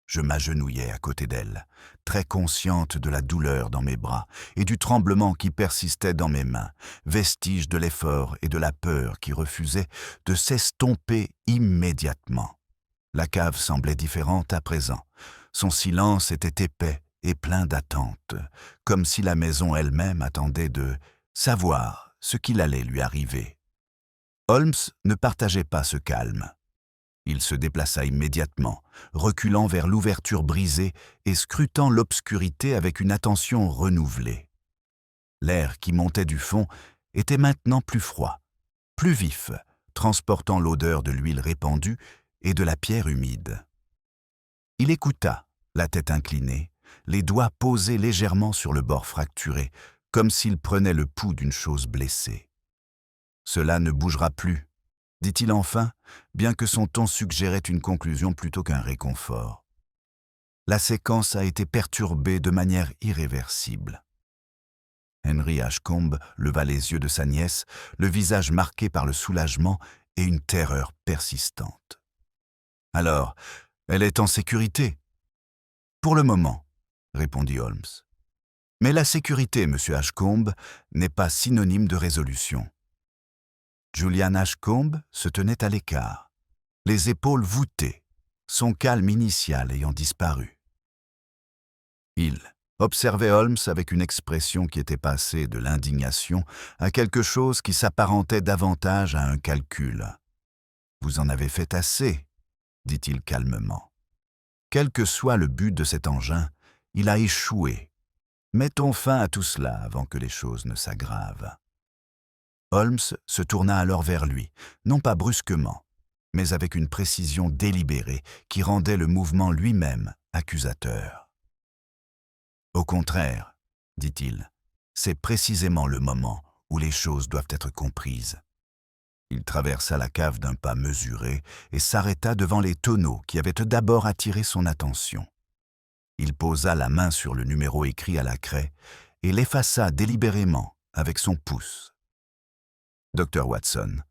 Je m'agenouillai à côté d'elle, très consciente de la douleur dans mes bras et du tremblement qui persistait dans mes mains, vestige de l'effort et de la peur qui refusaient de s'estomper immédiatement. La cave semblait différente à présent. Son silence était épais et plein d'attente, comme si la maison elle-même attendait de savoir ce qu'il allait lui arriver. Holmes ne partageait pas ce calme. Il se déplaça immédiatement, reculant vers l'ouverture brisée et scrutant l'obscurité avec une attention renouvelée. L'air qui montait du fond était maintenant plus froid, plus vif, transportant l'odeur de l'huile répandue et de la pierre humide. Il écouta, la tête inclinée, les doigts posés légèrement sur le bord fracturé, comme s'il prenait le pouls d'une chose blessée. « Cela ne bougera plus », dit-il enfin, bien que son ton suggérait une conclusion plutôt qu'un réconfort. La séquence a été perturbée de manière irréversible. Henry Ashcombe leva les yeux de sa nièce, le visage marqué par le soulagement et une terreur persistante. Alors, elle est en sécurité? Pour le moment, répondit Holmes. Mais la sécurité, monsieur Ashcombe, n'est pas synonyme de résolution. Julian Ashcombe se tenait à l'écart, les épaules voûtées, son calme initial ayant disparu. Il observait Holmes avec une expression qui était passée de l'indignation à quelque chose qui s'apparentait davantage à un calcul. « Vous en avez fait assez », dit-il calmement. « Quel que soit le but de cet engin, il a échoué. Mettons fin à tout cela avant que les choses ne s'aggravent. » Holmes se tourna alors vers lui, non pas brusquement, mais avec une précision délibérée qui rendait le mouvement lui-même accusateur. « Au contraire, dit-il, c'est précisément le moment où les choses doivent être comprises. » Il traversa la cave d'un pas mesuré et s'arrêta devant les tonneaux qui avaient d'abord attiré son attention. Il posa la main sur le numéro écrit à la craie et l'effaça délibérément avec son pouce. « Docteur Watson,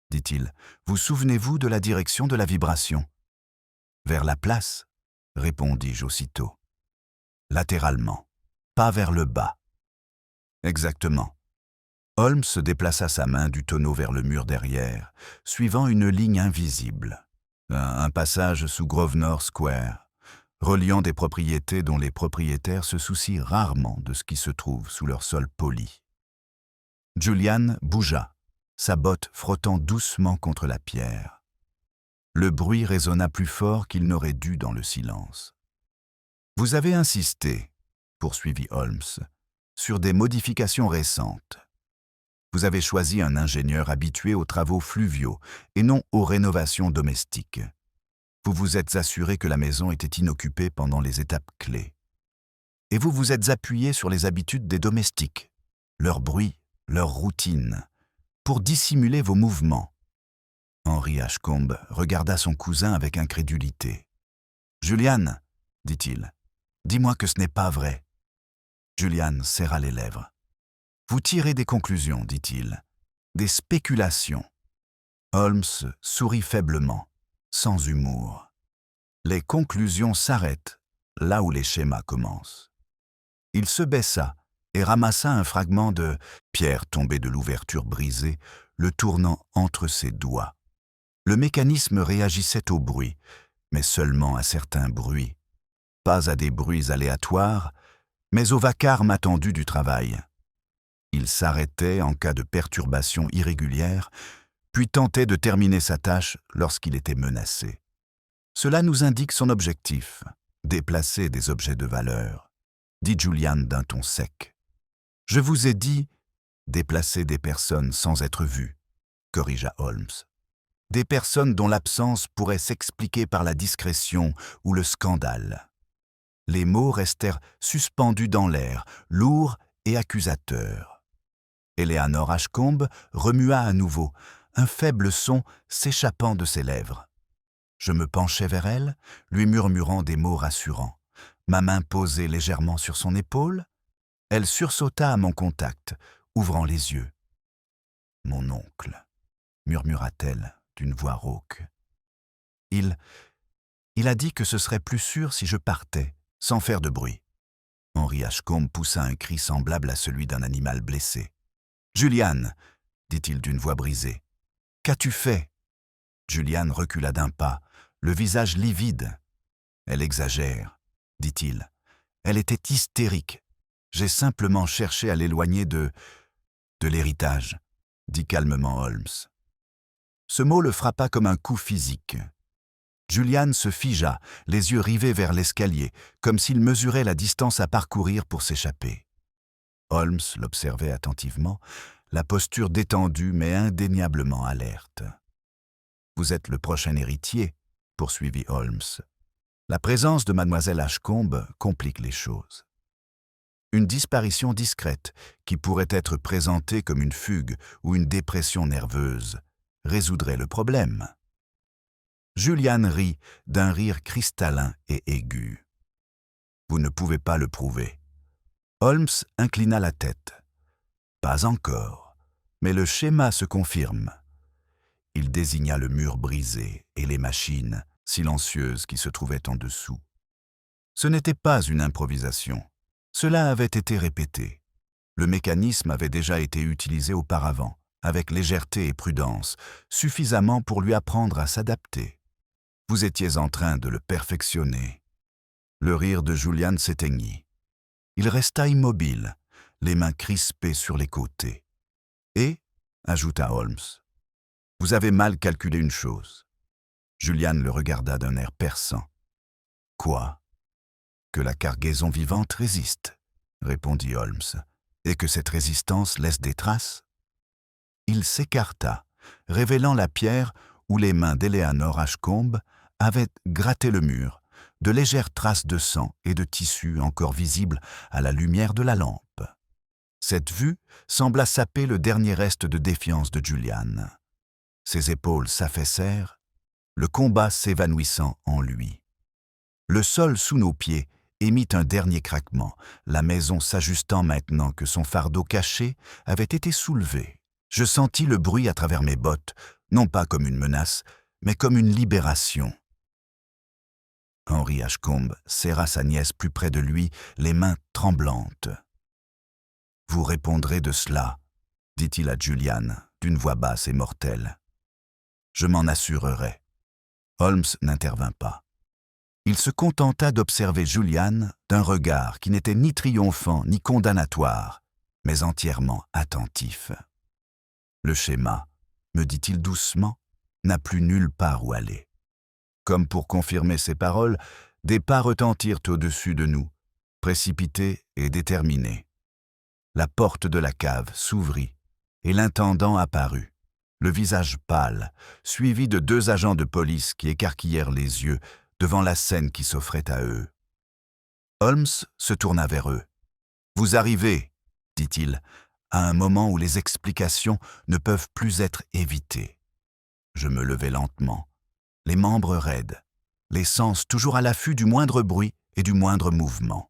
dit-il, vous souvenez-vous de la direction de la vibration ? » « Vers la place, répondis-je aussitôt. « Latéralement, pas vers le bas. » « Exactement. » Holmes déplaça sa main du tonneau vers le mur derrière, suivant une ligne invisible. Un passage sous Grosvenor Square, reliant des propriétés dont les propriétaires se soucient rarement de ce qui se trouve sous leur sol poli. Julian bougea, sa botte frottant doucement contre la pierre. Le bruit résonna plus fort qu'il n'aurait dû dans le silence. « Vous avez insisté, » poursuivit Holmes, « sur des modifications récentes. Vous avez choisi un ingénieur habitué aux travaux fluviaux et non aux rénovations domestiques. Vous vous êtes assuré que la maison était inoccupée pendant les étapes clés. Et vous vous êtes appuyé sur les habitudes des domestiques, leur bruit, leur routine, pour dissimuler vos mouvements. » Henry Ashcombe regarda son cousin avec incrédulité. « Julian, dit-il, dis-moi que ce n'est pas vrai. » Julian serra les lèvres. « Vous tirez des conclusions, dit-il, des spéculations. » Holmes sourit faiblement, sans humour. Les conclusions s'arrêtent là où les schémas commencent. Il se baissa et ramassa un fragment de pierre tombée de l'ouverture brisée, le tournant entre ses doigts. Le mécanisme réagissait au bruit, mais seulement à certains bruits. Pas à des bruits aléatoires, mais au vacarme attendu du travail. Il s'arrêtait en cas de perturbation irrégulière, puis tentait de terminer sa tâche lorsqu'il était menacé. Cela nous indique son objectif, déplacer des objets de valeur, dit Julian d'un ton sec. Je vous ai dit déplacer des personnes sans être vues, corrigea Holmes. Des personnes dont l'absence pourrait s'expliquer par la discrétion ou le scandale. Les mots restèrent suspendus dans l'air, lourds et accusateurs. Eleanor Ashcombe remua à nouveau, un faible son s'échappant de ses lèvres. Je me penchai vers elle, lui murmurant des mots rassurants. Ma main posée légèrement sur son épaule, elle sursauta à mon contact, ouvrant les yeux. « Mon oncle », murmura-t-elle d'une voix rauque. « Il a dit que ce serait plus sûr si je partais, sans faire de bruit. » Henry Ashcombe poussa un cri semblable à celui d'un animal blessé. « Julian !» dit-il d'une voix brisée. « Qu'as-tu fait ?» Julian recula d'un pas, le visage livide. « Elle exagère, » dit-il. « Elle était hystérique. J'ai simplement cherché à l'éloigner de l'héritage, » dit calmement Holmes. Ce mot le frappa comme un coup physique. Julian se figea, les yeux rivés vers l'escalier, comme s'il mesurait la distance à parcourir pour s'échapper. Holmes l'observait attentivement, la posture détendue mais indéniablement alerte. « Vous êtes le prochain héritier, » poursuivit Holmes. « La présence de mademoiselle Ashcombe complique les choses. Une disparition discrète, qui pourrait être présentée comme une fugue ou une dépression nerveuse, résoudrait le problème. » Julian rit d'un rire cristallin et aigu. « Vous ne pouvez pas le prouver. » Holmes inclina la tête. « Pas encore, mais le schéma se confirme. » Il désigna le mur brisé et les machines, silencieuse qui se trouvait en dessous. Ce n'était pas une improvisation. Cela avait été répété. Le mécanisme avait déjà été utilisé auparavant, avec légèreté et prudence, suffisamment pour lui apprendre à s'adapter. Vous étiez en train de le perfectionner. Le rire de Julian s'éteignit. Il resta immobile, les mains crispées sur les côtés. Et, ajouta Holmes, vous avez mal calculé une chose. Julian le regarda d'un air perçant. Quoi? Que la cargaison vivante résiste, répondit Holmes, et que cette résistance laisse des traces. Il s'écarta, révélant la pierre où les mains d'Eleanor Ashcombe avaient gratté le mur, de légères traces de sang et de tissu encore visibles à la lumière de la lampe. Cette vue sembla saper le dernier reste de défiance de Julian. Ses épaules s'affaissèrent, le combat s'évanouissant en lui. Le sol sous nos pieds émit un dernier craquement, la maison s'ajustant maintenant que son fardeau caché avait été soulevé. Je sentis le bruit à travers mes bottes, non pas comme une menace, mais comme une libération. Henry Ashcombe serra sa nièce plus près de lui, les mains tremblantes. « Vous répondrez de cela, » dit-il à Julian, d'une voix basse et mortelle. « Je m'en assurerai. » Holmes n'intervint pas. Il se contenta d'observer Julian d'un regard qui n'était ni triomphant ni condamnatoire, mais entièrement attentif. Le schéma, me dit-il doucement, n'a plus nulle part où aller. Comme pour confirmer ses paroles, des pas retentirent au-dessus de nous, précipités et déterminés. La porte de la cave s'ouvrit et l'intendant apparut, le visage pâle, suivi de 2 agents de police qui écarquillèrent les yeux devant la scène qui s'offrait à eux. Holmes se tourna vers eux. « Vous arrivez, » dit-il, à un moment où les explications ne peuvent plus être évitées. Je me levai lentement, les membres raides, les sens toujours à l'affût du moindre bruit et du moindre mouvement.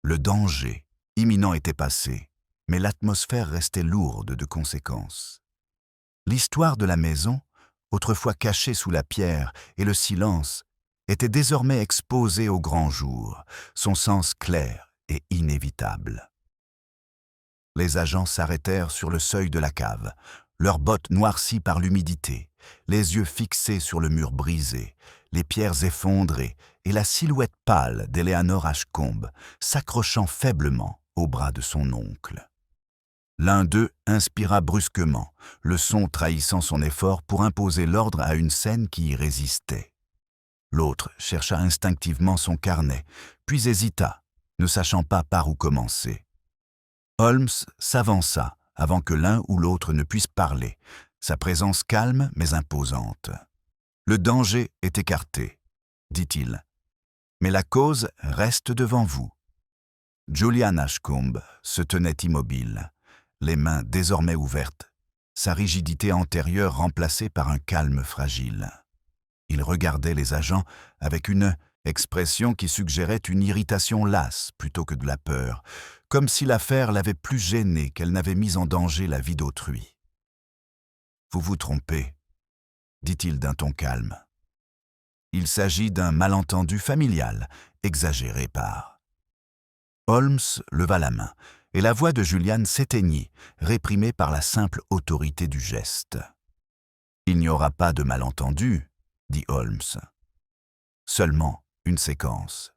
Le danger imminent était passé, mais l'atmosphère restait lourde de conséquences. L'histoire de la maison, autrefois cachée sous la pierre et le silence, était désormais exposée au grand jour, son sens clair et inévitable. Les agents s'arrêtèrent sur le seuil de la cave, leurs bottes noircies par l'humidité, les yeux fixés sur le mur brisé, les pierres effondrées et la silhouette pâle d'Eleanor Ashcombe s'accrochant faiblement au bras de son oncle. L'un d'eux inspira brusquement, le son trahissant son effort pour imposer l'ordre à une scène qui y résistait. L'autre chercha instinctivement son carnet, puis hésita, ne sachant pas par où commencer. Holmes s'avança avant que l'un ou l'autre ne puisse parler, sa présence calme mais imposante. « Le danger est écarté, » dit-il, « mais la cause reste devant vous. » Julian Ashcombe se tenait immobile, les mains désormais ouvertes, sa rigidité antérieure remplacée par un calme fragile. Il regardait les agents avec une expression qui suggérait une irritation lasse plutôt que de la peur, comme si l'affaire l'avait plus gêné qu'elle n'avait mis en danger la vie d'autrui. « Vous vous trompez, » dit-il d'un ton calme. « Il s'agit d'un malentendu familial, exagéré par... » Holmes leva la main, et la voix de Julian s'éteignit, réprimée par la simple autorité du geste. « Il n'y aura pas de malentendu, » dit Holmes. « Seulement une séquence. »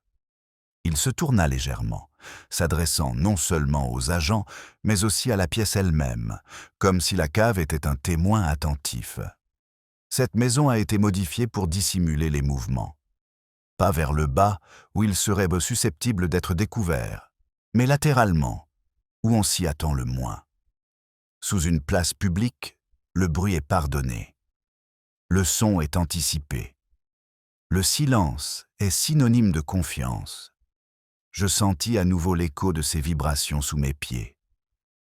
Il se tourna légèrement, s'adressant non seulement aux agents, mais aussi à la pièce elle-même, comme si la cave était un témoin attentif. Cette maison a été modifiée pour dissimuler les mouvements. Pas vers le bas, où il serait susceptible d'être découvert, mais latéralement, où on s'y attend le moins. Sous une place publique, le bruit est pardonné. Le son est anticipé. Le silence est synonyme de confiance. Je sentis à nouveau l'écho de ces vibrations sous mes pieds.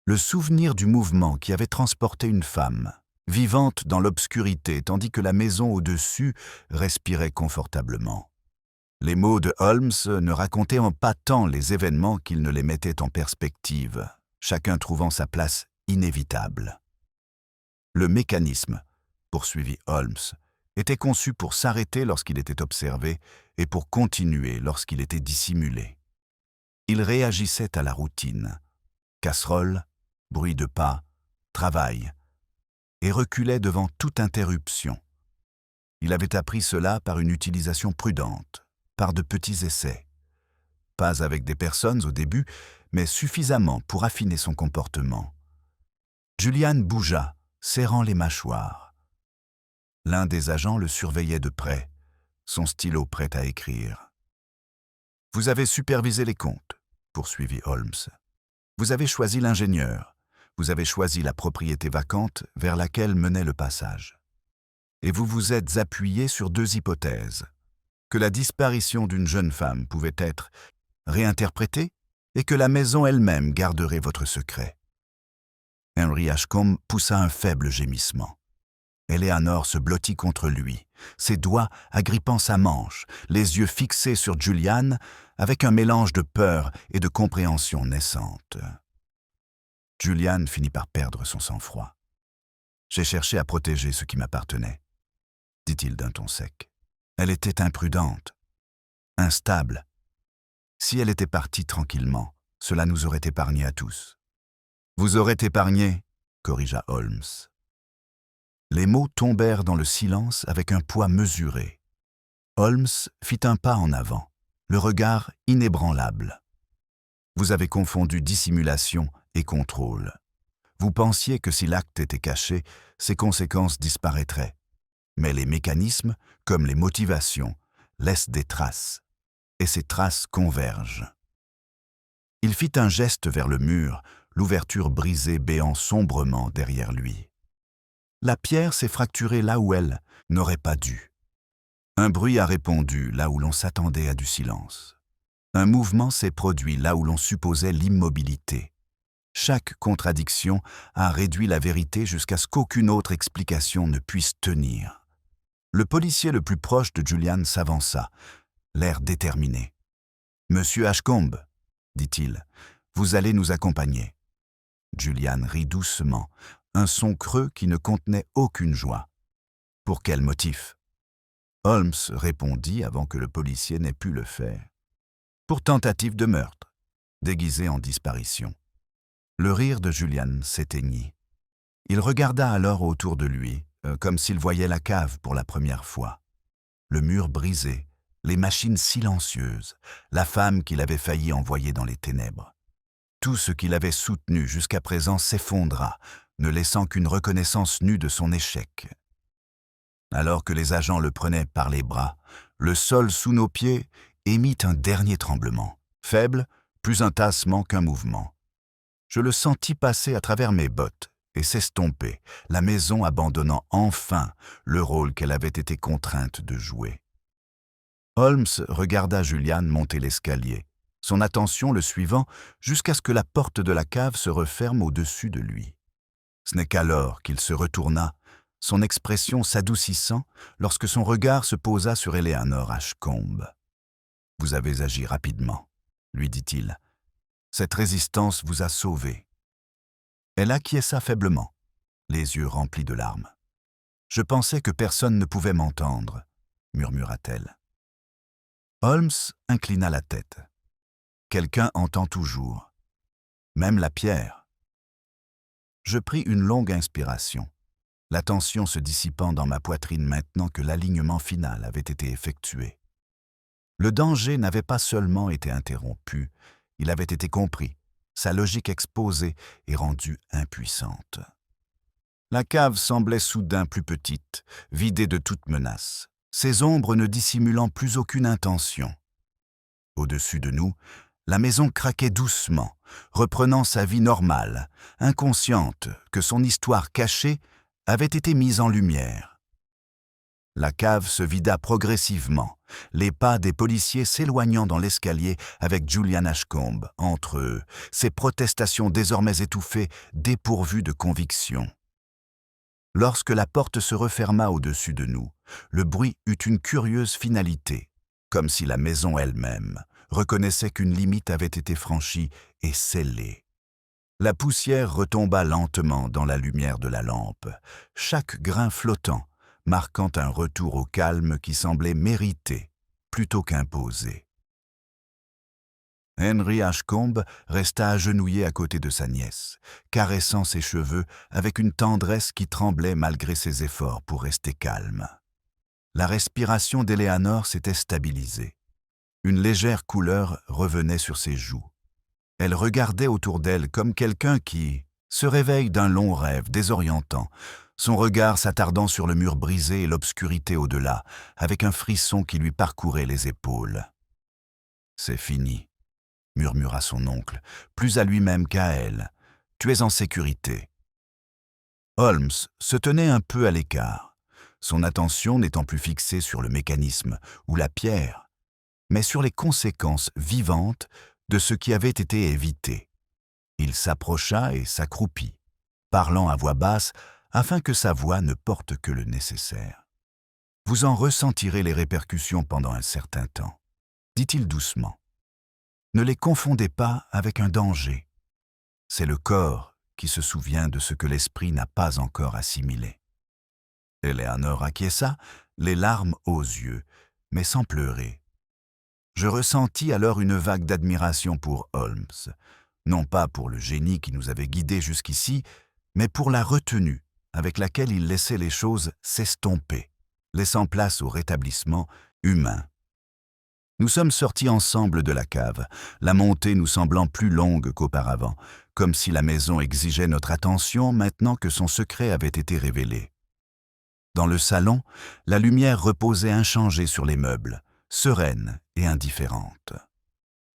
Le souvenir du mouvement qui avait transporté une femme, vivante dans l'obscurité tandis que la maison au-dessus respirait confortablement. Les mots de Holmes ne racontaient pas tant les événements qu'ils ne les mettaient en perspective, chacun trouvant sa place inévitable. Le mécanisme, poursuivit Holmes, était conçu pour s'arrêter lorsqu'il était observé et pour continuer lorsqu'il était dissimulé. Il réagissait à la routine, casserole, bruit de pas, travail, et reculait devant toute interruption. Il avait appris cela par une utilisation prudente, par de petits essais. Pas avec des personnes au début, mais suffisamment pour affiner son comportement. Julian bougea, serrant les mâchoires. L'un des agents le surveillait de près, son stylo prêt à écrire. « Vous avez supervisé les comptes, » poursuivit Holmes. « Vous avez choisi l'ingénieur. Vous avez choisi la propriété vacante vers laquelle menait le passage. Et vous vous êtes appuyé sur deux hypothèses. Que la disparition d'une jeune femme pouvait être réinterprétée et que la maison elle-même garderait votre secret. » Henry Ashcombe poussa un faible gémissement. Eleanor se blottit contre lui, ses doigts agrippant sa manche, les yeux fixés sur Julian avec un mélange de peur et de compréhension naissante. Julian finit par perdre son sang-froid. « J'ai cherché à protéger ce qui m'appartenait, » dit-il d'un ton sec. « Elle était imprudente, instable. Si elle était partie tranquillement, cela nous aurait épargnés à tous. »« Vous aurez épargné, » corrigea Holmes. Les mots tombèrent dans le silence avec un poids mesuré. Holmes fit un pas en avant, le regard inébranlable. « Vous avez confondu dissimulation et contrôle. Vous pensiez que si l'acte était caché, ses conséquences disparaîtraient. Mais les mécanismes, comme les motivations, laissent des traces, et ces traces convergent. » Il fit un geste vers le mur, l'ouverture brisée béant sombrement derrière lui. La pierre s'est fracturée là où elle n'aurait pas dû. Un bruit a répondu là où l'on s'attendait à du silence. Un mouvement s'est produit là où l'on supposait l'immobilité. Chaque contradiction a réduit la vérité jusqu'à ce qu'aucune autre explication ne puisse tenir. Le policier le plus proche de Julian s'avança, l'air déterminé. « Monsieur Ashcombe, » dit-il, « vous allez nous accompagner. » Julian rit doucement, un son creux qui ne contenait aucune joie. « Pour quel motif ?» Holmes répondit avant que le policier n'ait pu le faire. « Pour tentative de meurtre, déguisé en disparition. » Le rire de Julian s'éteignit. Il regarda alors autour de lui, comme s'il voyait la cave pour la première fois. Le mur brisé, les machines silencieuses, la femme qu'il avait failli envoyer dans les ténèbres. Tout ce qu'il avait soutenu jusqu'à présent s'effondra, ne laissant qu'une reconnaissance nue de son échec. Alors que les agents le prenaient par les bras, le sol sous nos pieds émit un dernier tremblement, faible, plus un tassement qu'un mouvement. Je le sentis passer à travers mes bottes et s'estomper, la maison abandonnant enfin le rôle qu'elle avait été contrainte de jouer. Holmes regarda Julian monter l'escalier, son attention le suivant jusqu'à ce que la porte de la cave se referme au-dessus de lui. Ce n'est qu'alors qu'il se retourna, son expression s'adoucissant lorsque son regard se posa sur Eleanor Ashcombe. « Vous avez agi rapidement, » lui dit-il. « Cette résistance vous a sauvé. » Elle acquiesça faiblement, les yeux remplis de larmes. « Je pensais que personne ne pouvait m'entendre, » murmura-t-elle. Holmes inclina la tête. « Quelqu'un entend toujours, même la pierre. » Je pris une longue inspiration, la tension se dissipant dans ma poitrine maintenant que l'alignement final avait été effectué. Le danger n'avait pas seulement été interrompu, il avait été compris, sa logique exposée et rendue impuissante. La cave semblait soudain plus petite, vidée de toute menace, ses ombres ne dissimulant plus aucune intention. Au-dessus de nous, la maison craquait doucement, reprenant sa vie normale, inconsciente que son histoire cachée avait été mise en lumière. La cave se vida progressivement, les pas des policiers s'éloignant dans l'escalier avec Julian Ashcombe entre eux, ses protestations désormais étouffées, dépourvues de conviction. Lorsque la porte se referma au-dessus de nous, le bruit eut une curieuse finalité, comme si la maison elle-même reconnaissait qu'une limite avait été franchie et scellée. La poussière retomba lentement dans la lumière de la lampe, chaque grain flottant, marquant un retour au calme qui semblait mérité plutôt qu'imposé. Henry Ashcombe resta agenouillé à côté de sa nièce, caressant ses cheveux avec une tendresse qui tremblait malgré ses efforts pour rester calme. La respiration d'Eleanor s'était stabilisée. Une légère couleur revenait sur ses joues. Elle regardait autour d'elle comme quelqu'un qui se réveille d'un long rêve désorientant, son regard s'attardant sur le mur brisé et l'obscurité au-delà, avec un frisson qui lui parcourait les épaules. « C'est fini », murmura son oncle, plus à lui-même qu'à elle. « Tu es en sécurité. » Holmes se tenait un peu à l'écart, son attention n'étant plus fixée sur le mécanisme ou la pierre, mais sur les conséquences vivantes de ce qui avait été évité. Il s'approcha et s'accroupit, parlant à voix basse afin que sa voix ne porte que le nécessaire. « Vous en ressentirez les répercussions pendant un certain temps, » dit-il doucement. « Ne les confondez pas avec un danger. C'est le corps qui se souvient de ce que l'esprit n'a pas encore assimilé. » Eleanor acquiesça, les larmes aux yeux, mais sans pleurer. Je ressentis alors une vague d'admiration pour Holmes, non pas pour le génie qui nous avait guidés jusqu'ici, mais pour la retenue avec laquelle il laissait les choses s'estomper, laissant place au rétablissement humain. Nous sommes sortis ensemble de la cave, la montée nous semblant plus longue qu'auparavant, comme si la maison exigeait notre attention maintenant que son secret avait été révélé. Dans le salon, la lumière reposait inchangée sur les meubles, sereine et indifférente.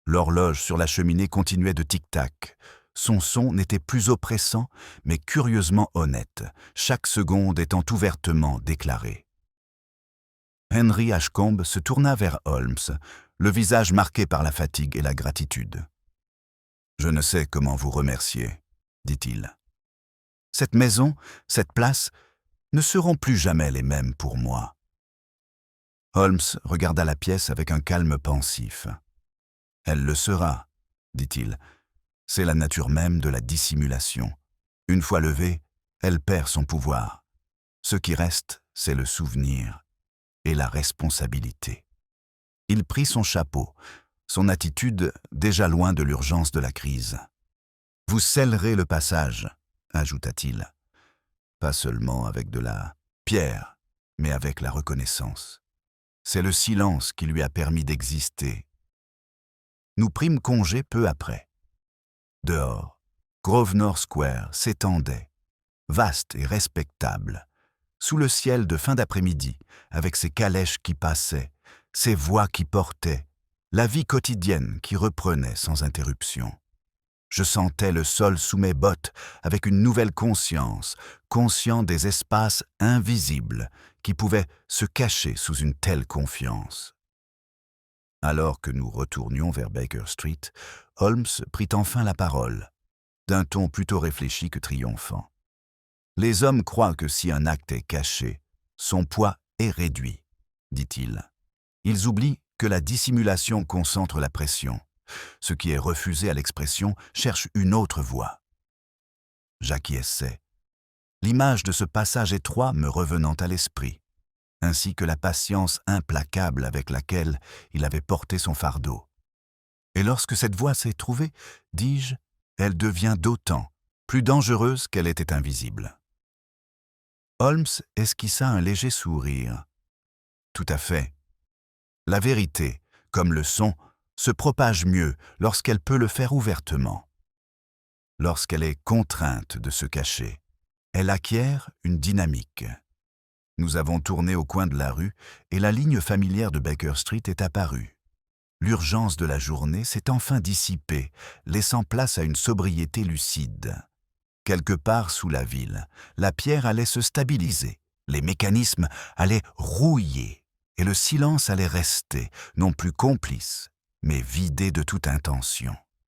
L'horloge sur la cheminée continuait de tic-tac. Son son n'était plus oppressant, mais curieusement honnête, chaque seconde étant ouvertement déclarée. Henry Ashcombe se tourna vers Holmes, le visage marqué par la fatigue et la gratitude. « Je ne sais comment vous remercier, » dit-il. « Cette maison, cette place, ne seront plus jamais les mêmes pour moi. » Holmes regarda la pièce avec un calme pensif. « Elle le sera, » dit-il. « C'est la nature même de la dissimulation. Une fois levée, elle perd son pouvoir. Ce qui reste, c'est le souvenir et la responsabilité. » Il prit son chapeau, son attitude déjà loin de l'urgence de la crise. « Vous scellerez le passage, » ajouta-t-il. « Pas seulement avec de la pierre, mais avec la reconnaissance. C'est le silence qui lui a permis d'exister. » Nous prîmes congé peu après. Dehors, Grosvenor Square s'étendait, vaste et respectable, sous le ciel de fin d'après-midi, avec ses calèches qui passaient, ses voix qui portaient, la vie quotidienne qui reprenait sans interruption. Je sentais le sol sous mes bottes avec une nouvelle conscience, conscient des espaces invisibles qui pouvaient se cacher sous une telle confiance. Alors que nous retournions vers Baker Street, Holmes prit enfin la parole, d'un ton plutôt réfléchi que triomphant. Les hommes croient que si un acte est caché, son poids est réduit, dit-il. Ils oublient que la dissimulation concentre la pression. Ce qui est refusé à l'expression cherche une autre voie. J'acquiesçais. L'image de ce passage étroit me revenant à l'esprit, ainsi que la patience implacable avec laquelle il avait porté son fardeau. Et lorsque cette voie s'est trouvée, dis-je, elle devient d'autant plus dangereuse qu'elle était invisible. Holmes esquissa un léger sourire. Tout à fait. La vérité, comme le son, se propage mieux lorsqu'elle peut le faire ouvertement. Lorsqu'elle est contrainte de se cacher, elle acquiert une dynamique. Nous avons tourné au coin de la rue et la ligne familière de Baker Street est apparue. L'urgence de la journée s'est enfin dissipée, laissant place à une sobriété lucide. Quelque part sous la ville, la pierre allait se stabiliser, les mécanismes allaient rouiller et le silence allait rester, non plus complice, mais vidé de toute intention.